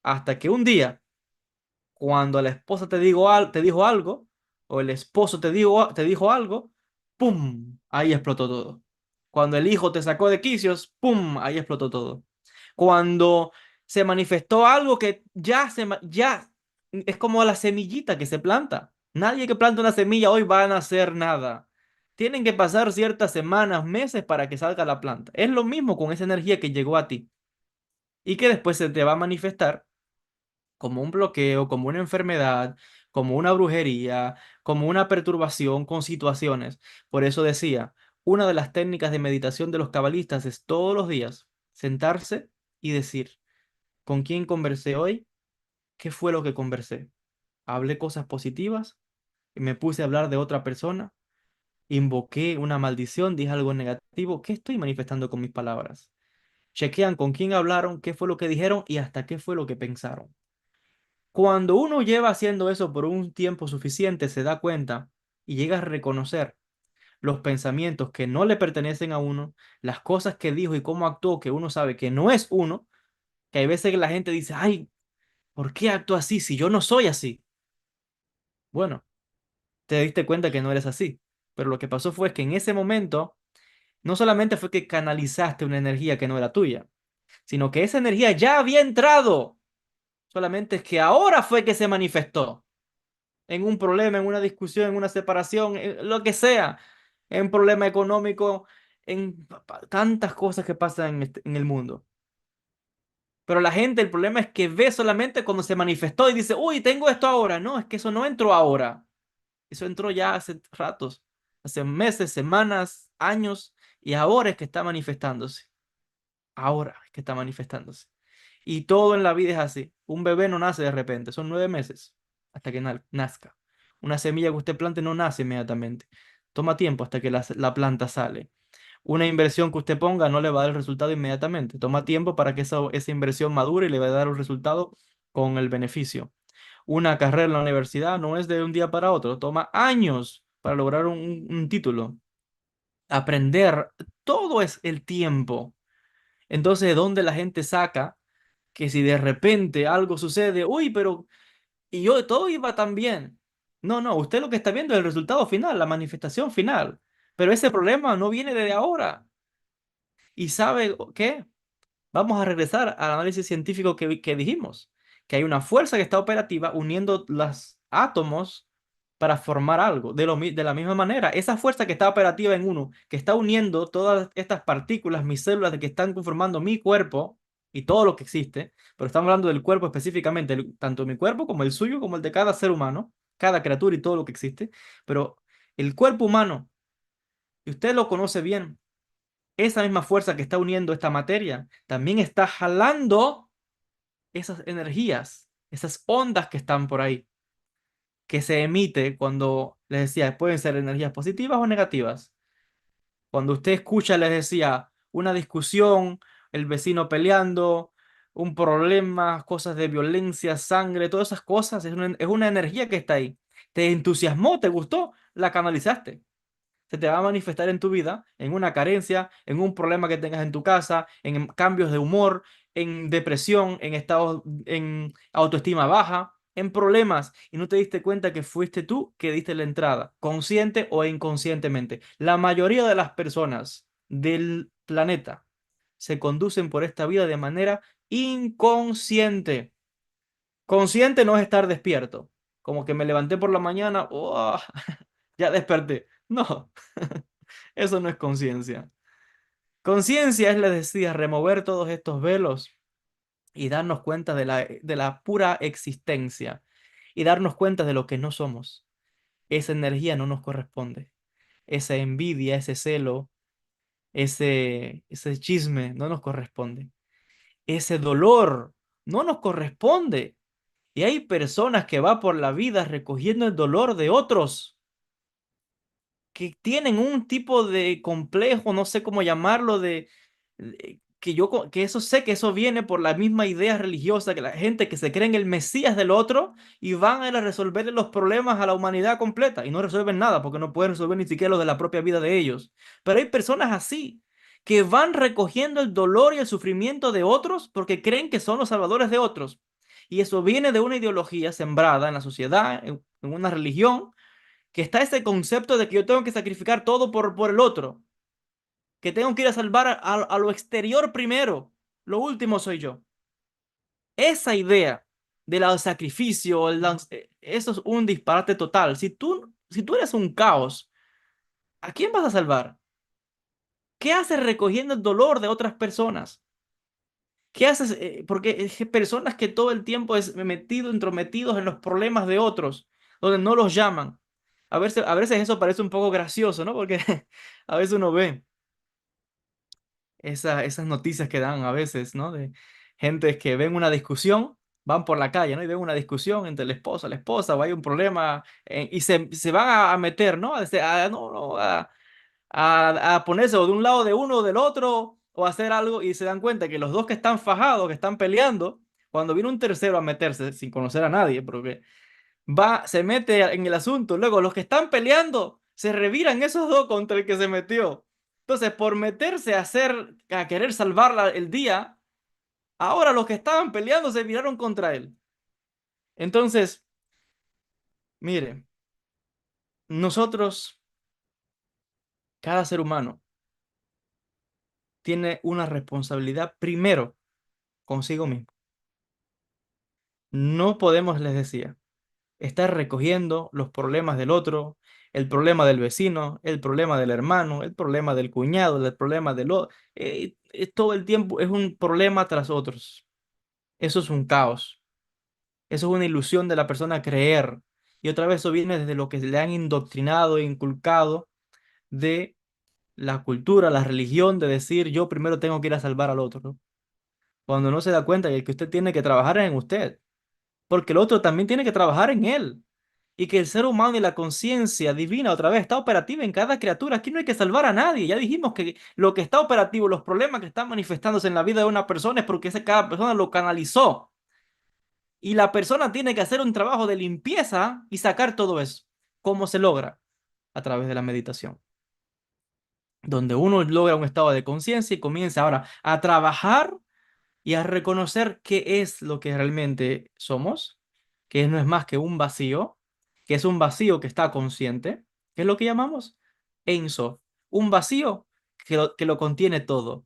hasta que un día, cuando la esposa te dijo algo o el esposo te dijo algo, ¡pum! Ahí explotó todo. Cuando el hijo te sacó de quicios, ¡pum! Ahí explotó todo. Cuando se manifestó algo que ya es como la semillita que se planta. Nadie que planta una semilla hoy va a nacer nada. Tienen que pasar ciertas semanas, meses para que salga la planta. Es lo mismo con esa energía que llegó a ti y que después se te va a manifestar como un bloqueo, como una enfermedad, como una brujería, como una perturbación con situaciones. Por eso decía, una de las técnicas de meditación de los cabalistas es todos los días sentarse y decir, ¿con quién conversé hoy? ¿Qué fue lo que conversé? ¿Hablé cosas positivas? ¿Me puse a hablar de otra persona? ¿Invoqué una maldición? ¿Dije algo negativo? ¿Qué estoy manifestando con mis palabras? Chequean con quién hablaron, qué fue lo que dijeron y hasta qué fue lo que pensaron. Cuando uno lleva haciendo eso por un tiempo suficiente, se da cuenta y llega a reconocer los pensamientos que no le pertenecen a uno, las cosas que dijo y cómo actuó, que uno sabe que no es uno, que hay veces que la gente dice, ay, ¿por qué actúo así si yo no soy así? Bueno, te diste cuenta que no eres así, pero lo que pasó fue que en ese momento no solamente fue que canalizaste una energía que no era tuya, sino que esa energía ya había entrado, solamente es que ahora fue que se manifestó. En un problema, en una discusión, en una separación, en lo que sea, en un problema económico, en tantas cosas que pasan en el mundo. Pero la gente, el problema es que ve solamente cuando se manifestó y dice, uy, tengo esto ahora. No, es que eso no entró ahora. Eso entró ya hace ratos, hace meses, semanas, años, y ahora es que está manifestándose. Ahora es que está manifestándose. Y todo en la vida es así. Un bebé no nace de repente, son 9 meses hasta que nazca. Una semilla que usted plante no nace inmediatamente. Toma tiempo hasta que la planta sale. Una inversión que usted ponga no le va a dar el resultado inmediatamente. Toma tiempo para que esa inversión madure y le va a dar el resultado con el beneficio. Una carrera en la universidad no es de un día para otro, toma años para lograr un título. Aprender, todo es el tiempo. Entonces, ¿de dónde la gente saca que si de repente algo sucede, uy, pero y yo todo iba tan bien? No, no, usted lo que está viendo es el resultado final, la manifestación final. Pero ese problema no viene de ahora. ¿Y sabe qué? Vamos a regresar al análisis científico que dijimos, que hay una fuerza que está operativa uniendo los átomos para formar algo. De la misma manera, esa fuerza que está operativa en uno, que está uniendo todas estas partículas, mis células que están conformando mi cuerpo y todo lo que existe, pero estamos hablando del cuerpo específicamente, tanto mi cuerpo como el suyo, como el de cada ser humano, cada criatura y todo lo que existe, pero el cuerpo humano, y usted lo conoce bien, esa misma fuerza que está uniendo esta materia también está jalando esas energías, esas ondas que están por ahí, que se emite cuando, les decía, pueden ser energías positivas o negativas. Cuando usted escucha, les decía, una discusión, el vecino peleando, un problema, cosas de violencia, sangre, todas esas cosas, es una energía que está ahí. ¿Te entusiasmó? ¿Te gustó? La canalizaste. Se te va a manifestar en tu vida, en una carencia, en un problema que tengas en tu casa, en cambios de humor, en depresión, en estados, en autoestima baja, en problemas, y no te diste cuenta que fuiste tú que diste la entrada, consciente o inconscientemente. La mayoría de las personas del planeta se conducen por esta vida de manera inconsciente. Consciente no es estar despierto, como que me levanté por la mañana, oh, ya desperté. No. Eso no es conciencia. Conciencia es, les decía, remover todos estos velos y darnos cuenta de la pura existencia y darnos cuenta de lo que no somos. Esa energía no nos corresponde. Esa envidia, ese celo, ese chisme no nos corresponde. Ese dolor no nos corresponde. Y hay personas que van por la vida recogiendo el dolor de otros que tienen un tipo de complejo, no sé cómo llamarlo, que eso sé que eso viene por la misma idea religiosa, que la gente que se cree en el Mesías del otro y van a ir a resolver los problemas a la humanidad completa y no resuelven nada porque no pueden resolver ni siquiera los de la propia vida de ellos. Pero hay personas así que van recogiendo el dolor y el sufrimiento de otros porque creen que son los salvadores de otros. Y eso viene de una ideología sembrada en la sociedad, en una religión, que está ese concepto de que yo tengo que sacrificar todo por el otro, que tengo que ir a salvar a lo exterior primero, lo último soy yo. Esa idea del sacrificio, eso es un disparate total. Si tú eres un caos, ¿a quién vas a salvar? ¿Qué haces recogiendo el dolor de otras personas? ¿Qué haces? Porque es que personas que todo el tiempo es metido, entrometidos en los problemas de otros, donde no los llaman. A veces eso parece un poco gracioso, ¿no? Porque a veces uno ve esas noticias que dan a veces, ¿no? De gente que ven una discusión, van por la calle, ¿no? Y ven una discusión entre el esposo, la esposa, o hay un problema, y se van a meter, ¿no? No, no, a ponerse o de un lado de uno o del otro, o hacer algo, y se dan cuenta que los dos que están fajados, que están peleando, cuando viene un tercero a meterse sin conocer a nadie, porque se mete en el asunto. Luego, los que están peleando se reviran esos dos contra el que se metió. Entonces, por meterse a querer salvar el día, ahora los que estaban peleando se viraron contra él. Entonces, mire, nosotros, cada ser humano, tiene una responsabilidad primero consigo mismo. No podemos, les decía, estar recogiendo los problemas del otro, el problema del vecino, el problema del hermano, el problema del cuñado, el problema del otro. Todo el tiempo es un problema tras otros. Eso es un caos. Eso es una ilusión de la persona creer. Y otra vez eso viene desde lo que le han indoctrinado e inculcado de la cultura, la religión, de decir yo primero tengo que ir a salvar al otro, ¿no? Cuando no se da cuenta que el que usted tiene que trabajar es en usted, porque el otro también tiene que trabajar en él. Y que el ser humano y la conciencia divina otra vez está operativa en cada criatura. Aquí no hay que salvar a nadie. Ya dijimos que lo que está operativo, los problemas que están manifestándose en la vida de una persona es porque cada persona lo canalizó. Y la persona tiene que hacer un trabajo de limpieza y sacar todo eso. ¿Cómo se logra? A través de la meditación, donde uno logra un estado de conciencia y comienza ahora a trabajar y a reconocer qué es lo que realmente somos, que no es más que un vacío, que es un vacío que está consciente, que es lo que llamamos Ein Sof, un vacío que lo contiene todo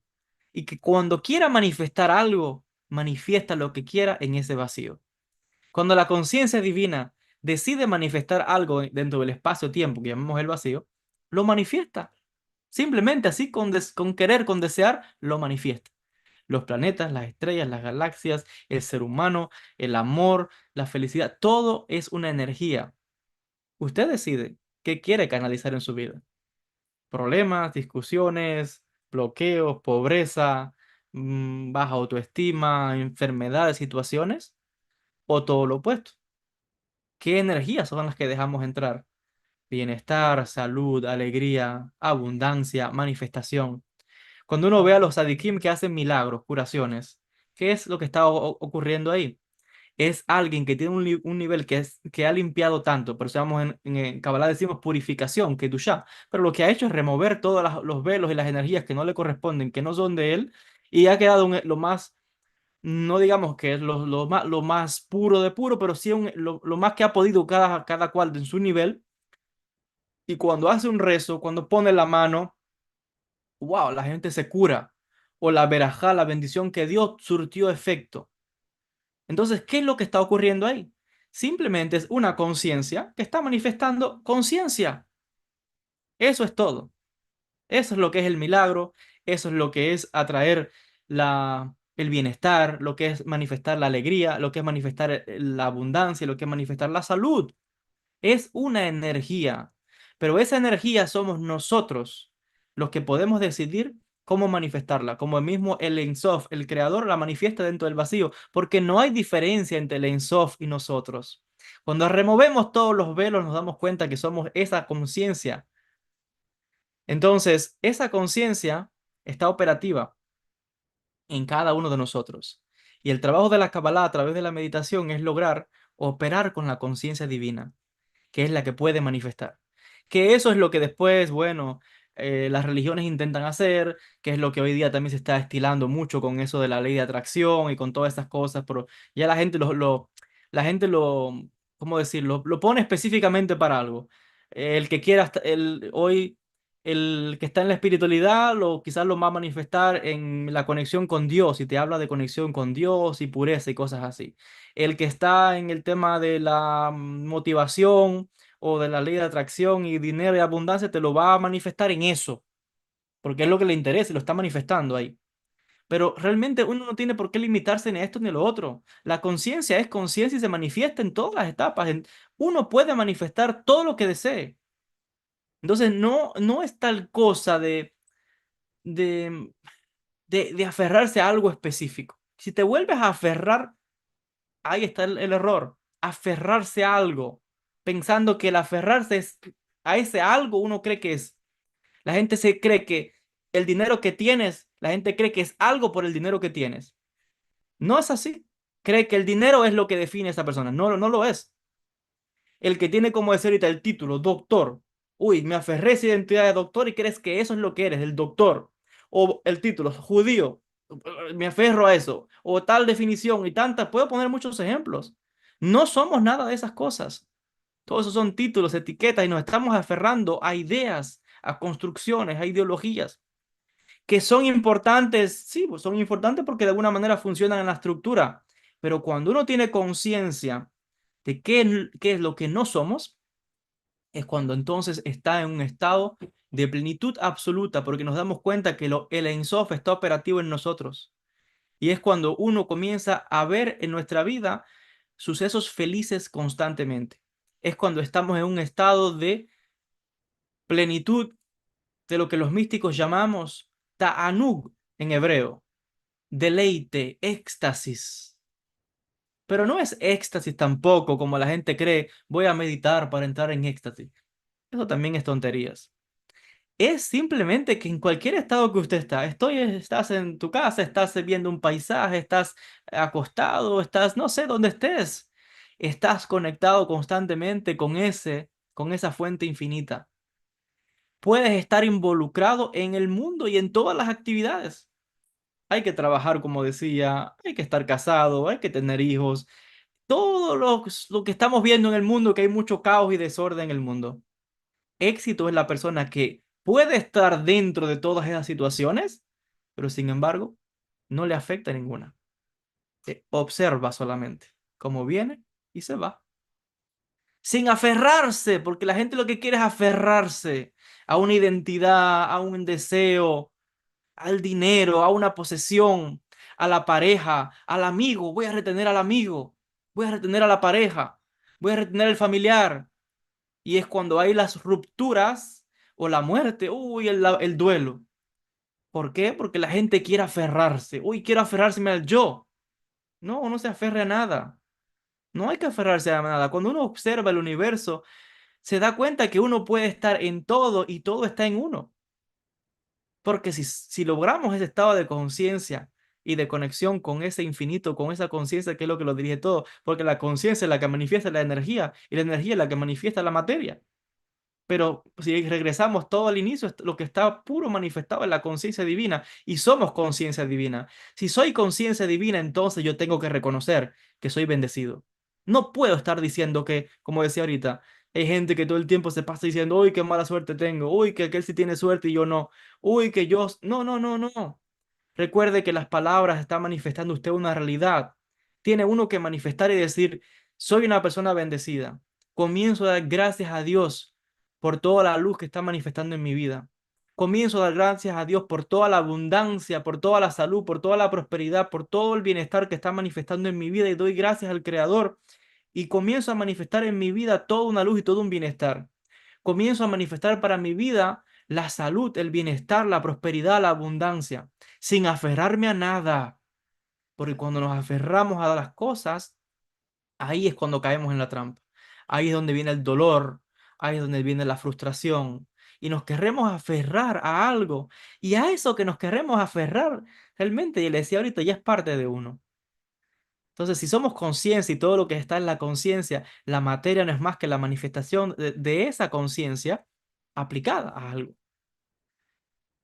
y que cuando quiera manifestar algo, manifiesta lo que quiera en ese vacío. Cuando la conciencia divina decide manifestar algo dentro del espacio-tiempo que llamamos el vacío, lo manifiesta. Simplemente así, con querer, con desear, lo manifiesta. Los planetas, las estrellas, las galaxias, el ser humano, el amor, la felicidad, todo es una energía. Usted decide qué quiere canalizar en su vida. Problemas, discusiones, bloqueos, pobreza, baja autoestima, enfermedades, situaciones, o todo lo opuesto. ¿Qué energías son las que dejamos entrar? Bienestar, salud, alegría, abundancia, manifestación. Cuando uno ve a los sadikim que hacen milagros, curaciones, ¿qué es lo que está ocurriendo ahí? Es alguien que tiene un nivel que ha limpiado tanto, por eso en Kabbalah decimos purificación, que ya, pero lo que ha hecho es remover todos los velos y las energías que no le corresponden, que no son de él, y ha quedado lo más, no digamos que es lo más puro de puro, pero sí lo más que ha podido cada cual en su nivel, y cuando hace un rezo, cuando pone la mano, wow, la gente se cura. O la verajá, la bendición que Dios surtió efecto. Entonces, ¿qué es lo que está ocurriendo ahí? Simplemente es una conciencia que está manifestando conciencia. Eso es todo. Eso es lo que es el milagro. Eso es lo que es atraer el bienestar, lo que es manifestar la alegría, lo que es manifestar la abundancia, lo que es manifestar la salud. Es una energía, pero esa energía somos nosotros los que podemos decidir cómo manifestarla, como el mismo el Ein Sof, el creador, la manifiesta dentro del vacío, porque no hay diferencia entre el Ein Sof y nosotros. Cuando removemos todos los velos nos damos cuenta que somos esa conciencia. Entonces, esa conciencia está operativa en cada uno de nosotros. Y el trabajo de la Kabbalah a través de la meditación es lograr operar con la conciencia divina, que es la que puede manifestar. Que eso es lo que después, bueno, las religiones intentan hacer, que es lo que hoy día también se está estilando mucho con eso de la ley de atracción y con todas estas cosas, pero ya la gente lo, ¿cómo decirlo? Lo pone específicamente para algo. El que quiera, hoy, el que está en la espiritualidad, quizás lo va a manifestar en la conexión con Dios, y te habla de conexión con Dios y pureza y cosas así. El que está en el tema de la motivación o de la ley de atracción y dinero y abundancia, te lo va a manifestar en eso, porque es lo que le interesa y lo está manifestando ahí. Pero realmente uno no tiene por qué limitarse ni a esto ni a lo otro. La conciencia es conciencia y se manifiesta en todas las etapas. Uno puede manifestar todo lo que desee. Entonces no es tal cosa de, de aferrarse a algo específico. Si te vuelves a aferrar, ahí está el error. Aferrarse a algo, pensando que el aferrarse es a ese algo uno cree que es. La gente se cree que el dinero que tienes, la gente cree que es algo por el dinero que tienes. No es así. Cree que el dinero es lo que define a esa persona. No, no lo es. El que tiene, como decir ahorita, el título, doctor. Uy, me aferré a esa identidad de doctor y crees que eso es lo que eres, el doctor. O el título, judío. Me aferro a eso. O tal definición y tantas. Puedo poner muchos ejemplos. No somos nada de esas cosas. Todos esos son títulos, etiquetas y nos estamos aferrando a ideas, a construcciones, a ideologías que son importantes. Sí, pues son importantes porque de alguna manera funcionan en la estructura. Pero cuando uno tiene conciencia de qué es lo que no somos, es cuando entonces está en un estado de plenitud absoluta, porque nos damos cuenta que el Ein Sof está operativo en nosotros. Y es cuando uno comienza a ver en nuestra vida sucesos felices constantemente. Es cuando estamos en un estado de plenitud, de lo que los místicos llamamos ta'anug en hebreo, deleite, éxtasis. Pero no es éxtasis tampoco como la gente cree, voy a meditar para entrar en éxtasis. Eso también es tonterías. Es simplemente que en cualquier estado que usted está, estás en tu casa, estás viendo un paisaje, estás acostado, estás, no sé dónde estés, estás conectado constantemente con esa fuente infinita. Puedes estar involucrado en el mundo y en todas las actividades. Hay que trabajar, como decía, hay que estar casado, hay que tener hijos. Todo lo que estamos viendo en el mundo, que hay mucho caos y desorden en el mundo. Éxito es la persona que puede estar dentro de todas esas situaciones, pero sin embargo, no le afecta ninguna. Observa solamente cómo viene y se va. Sin aferrarse, porque la gente lo que quiere es aferrarse a una identidad, a un deseo, al dinero, a una posesión, a la pareja, al amigo. Voy a retener al amigo, voy a retener a la pareja, voy a retener al familiar. Y es cuando hay las rupturas o la muerte, uy, el duelo. ¿Por qué? Porque la gente quiere aferrarse. Uy, quiero aferrarse al yo. No, no se aferre a nada. No hay que aferrarse a nada. Cuando uno observa el universo, se da cuenta que uno puede estar en todo y todo está en uno. Porque si logramos ese estado de conciencia y de conexión con ese infinito, con esa conciencia que es lo que lo dirige todo, porque la conciencia es la que manifiesta la energía y la energía es la que manifiesta la materia. Pero si regresamos todo al inicio, lo que está puro manifestado es la conciencia divina y somos conciencia divina. Si soy conciencia divina, entonces yo tengo que reconocer que soy bendecido. No puedo estar diciendo que, como decía ahorita, hay gente que todo el tiempo se pasa diciendo, uy, qué mala suerte tengo, uy, que aquel sí tiene suerte y yo no, uy, que yo... No, no, no, no. Recuerde que las palabras están manifestando usted una realidad. Tiene uno que manifestar y decir, soy una persona bendecida. Comienzo a dar gracias a Dios por toda la luz que está manifestando en mi vida. Comienzo a dar gracias a Dios por toda la abundancia, por toda la salud, por toda la prosperidad, por todo el bienestar que está manifestando en mi vida y doy gracias al Creador y comienzo a manifestar en mi vida toda una luz y todo un bienestar. Comienzo a manifestar para mi vida la salud, el bienestar, la prosperidad, la abundancia, sin aferrarme a nada. Porque cuando nos aferramos a las cosas, ahí es cuando caemos en la trampa. Ahí es donde viene el dolor, ahí es donde viene la frustración. y nos querremos aferrar a algo. Y a eso que nos querremos aferrar, realmente, y le decía ahorita, ya es parte de uno. Entonces, si somos conciencia y todo lo que está en la conciencia, la materia no es más que la manifestación de esa conciencia aplicada a algo.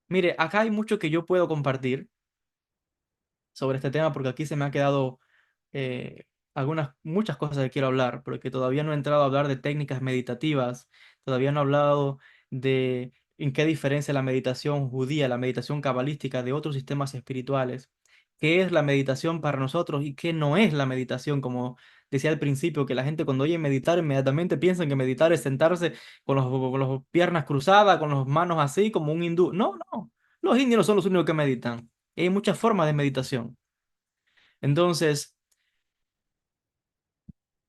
Mire, acá hay mucho que yo puedo compartir sobre este tema porque aquí se me ha quedado muchas cosas que quiero hablar, porque todavía no he entrado a hablar de técnicas meditativas, todavía no he hablado de en qué diferencia la meditación judía, la meditación cabalística de otros sistemas espirituales, qué es la meditación para nosotros y qué no es la meditación, como decía al principio, que la gente cuando oye meditar inmediatamente piensa que meditar es sentarse con las piernas cruzadas, con las manos así, como un hindú. No, no, los indios no son los únicos que meditan. Hay muchas formas de meditación. Entonces,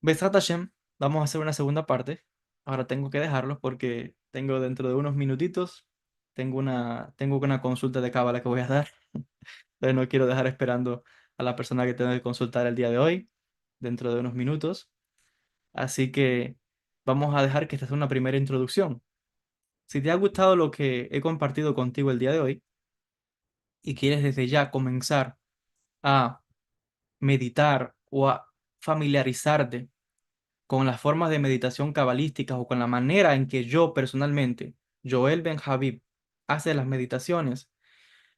Besat Hashem, vamos a hacer una segunda parte. Ahora tengo que dejarlos porque tengo dentro de unos minutitos, tengo una consulta de cábala que voy a dar. Entonces no quiero dejar esperando a la persona que tengo que consultar el día de hoy, dentro de unos minutos. Así que vamos a dejar que esta sea una primera introducción. Si te ha gustado lo que he compartido contigo el día de hoy y quieres desde ya comenzar a meditar o a familiarizarte con las formas de meditación cabalísticas o con la manera en que yo personalmente, Joel Ben Habib, hace las meditaciones,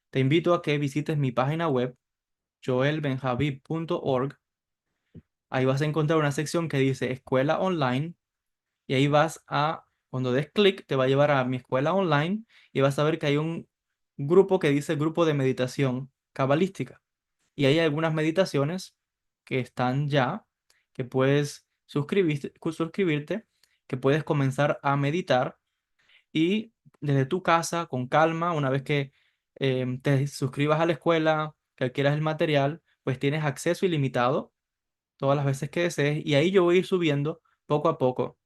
te invito a que visites mi página web, joelbenhabib.org. Ahí vas a encontrar una sección que dice Escuela Online y ahí cuando des clic, te va a llevar a mi escuela online y vas a ver que hay un grupo que dice Grupo de Meditación Cabalística. Y hay algunas meditaciones que están ya, que puedes suscribirte, que puedes comenzar a meditar y desde tu casa, con calma, una vez que te suscribas a la escuela, que adquieras el material, pues tienes acceso ilimitado todas las veces que desees y ahí yo voy a ir subiendo poco a poco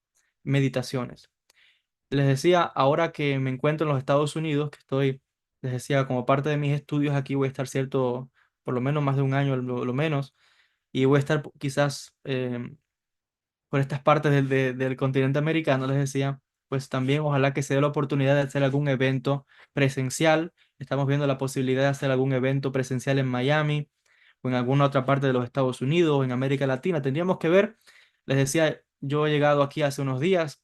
meditaciones. Les decía, ahora que me encuentro en los Estados Unidos, les decía, como parte de mis estudios aquí voy a estar cierto, por lo menos más de un año, lo menos, y voy a estar quizás por estas partes del continente americano, les decía, pues también ojalá que se dé la oportunidad de hacer algún evento presencial. Estamos viendo la posibilidad de hacer algún evento presencial en Miami o en alguna otra parte de los Estados Unidos o en América Latina. Tendríamos que ver, les decía, yo he llegado aquí hace unos días.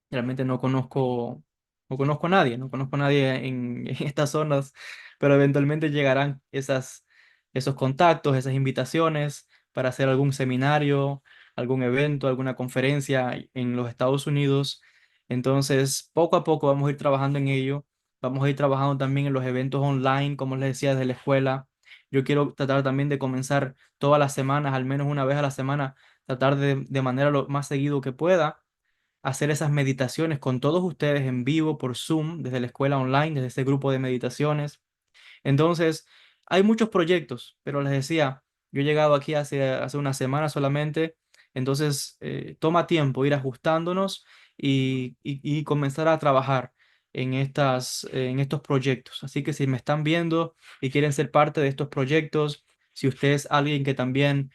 Realmente no conozco a nadie, no conozco a nadie en estas zonas, pero eventualmente llegarán esos contactos, esas invitaciones para hacer algún seminario, algún evento, alguna conferencia en los Estados Unidos. Entonces, poco a poco vamos a ir trabajando en ello. Vamos a ir trabajando también en los eventos online, como les decía, desde la escuela. Yo quiero tratar también de comenzar todas las semanas, al menos una vez a la semana, tratar de manera lo más seguido que pueda hacer esas meditaciones con todos ustedes en vivo por Zoom, desde la escuela online, desde ese grupo de meditaciones. Entonces, hay muchos proyectos, pero les decía, yo he llegado aquí hace una semana solamente, entonces toma tiempo ir ajustándonos y comenzar a trabajar en estos proyectos. Así que si me están viendo y quieren ser parte de estos proyectos, si usted es alguien que también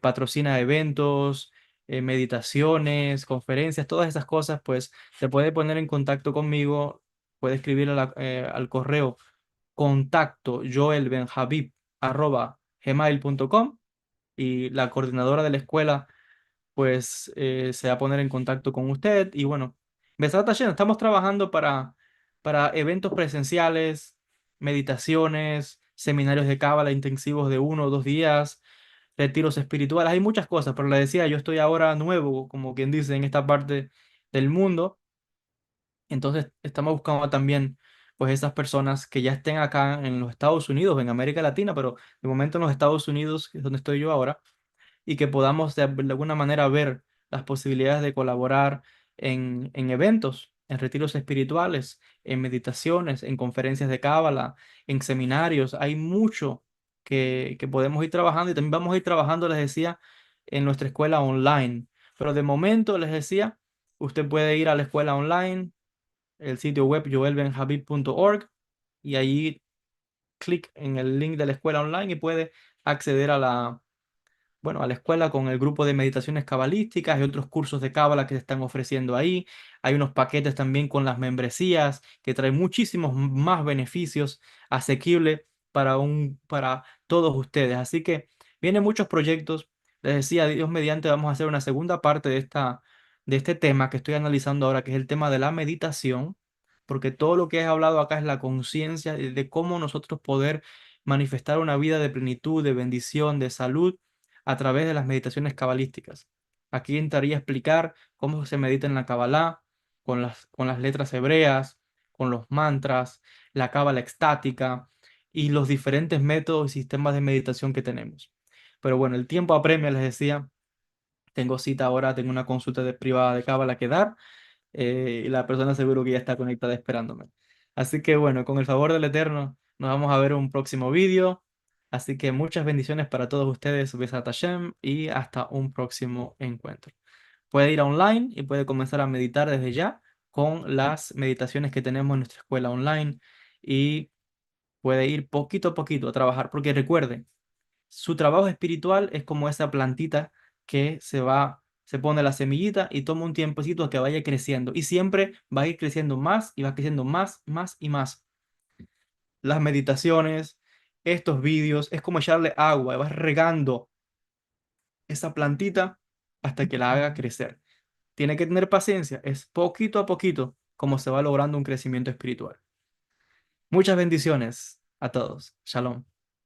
patrocina eventos, meditaciones, conferencias, todas esas cosas, pues se puede poner en contacto conmigo, puede escribir al correo contacto joelbenhabib@gmail.com y la coordinadora de la escuela pues se va a poner en contacto con usted y bueno, Besat Hashem, estamos trabajando para eventos presenciales, meditaciones, seminarios de cábala intensivos de 1 o 2 días, retiros espirituales, hay muchas cosas, pero le decía, yo estoy ahora nuevo, como quien dice, en esta parte del mundo. Entonces, estamos buscando también, pues, esas personas que ya estén acá en los Estados Unidos, en América Latina, pero de momento en los Estados Unidos, que es donde estoy yo ahora, y que podamos de alguna manera ver las posibilidades de colaborar en eventos, en retiros espirituales, en meditaciones, en conferencias de cábala, en seminarios. Hay mucho que podemos ir trabajando y también vamos a ir trabajando, les decía, en nuestra escuela online. Pero de momento, les decía, usted puede ir a la escuela online, el sitio web joelbenhabib.org y ahí clic en el link de la escuela online y puede acceder bueno, a la escuela con el grupo de meditaciones cabalísticas y otros cursos de cábala que se están ofreciendo ahí. Hay unos paquetes también con las membresías que traen muchísimos más beneficios asequibles para todos ustedes. Así que vienen muchos proyectos. Les decía, Dios mediante, vamos a hacer una segunda parte de este tema que estoy analizando ahora, que es el tema de la meditación, porque todo lo que he hablado acá es la conciencia de cómo nosotros poder manifestar una vida de plenitud, de bendición, de salud a través de las meditaciones cabalísticas. Aquí intentaría explicar cómo se medita en la Kabbalah, con las letras hebreas, con los mantras, la cábala extática y los diferentes métodos y sistemas de meditación que tenemos. Pero bueno, el tiempo apremia, les decía. Tengo cita ahora, tengo una consulta privada de cábala que dar, y la persona seguro que ya está conectada esperándome. Así que bueno, con el favor del Eterno, nos vamos a ver en un próximo vídeo. Así que muchas bendiciones para todos ustedes, Besat Hashem, y hasta un próximo encuentro. Puede ir online y puede comenzar a meditar desde ya con las meditaciones que tenemos en nuestra escuela online y puede ir poquito a poquito a trabajar, porque recuerden, su trabajo espiritual es como esa plantita que se pone la semillita y toma un tiempecito que vaya creciendo y siempre va a ir creciendo más y va creciendo más, más y más. Las meditaciones, estos vídeos, es como echarle agua, vas regando esa plantita hasta que la haga crecer. Tiene que tener paciencia, es poquito a poquito como se va logrando un crecimiento espiritual. Muchas bendiciones a todos. Shalom.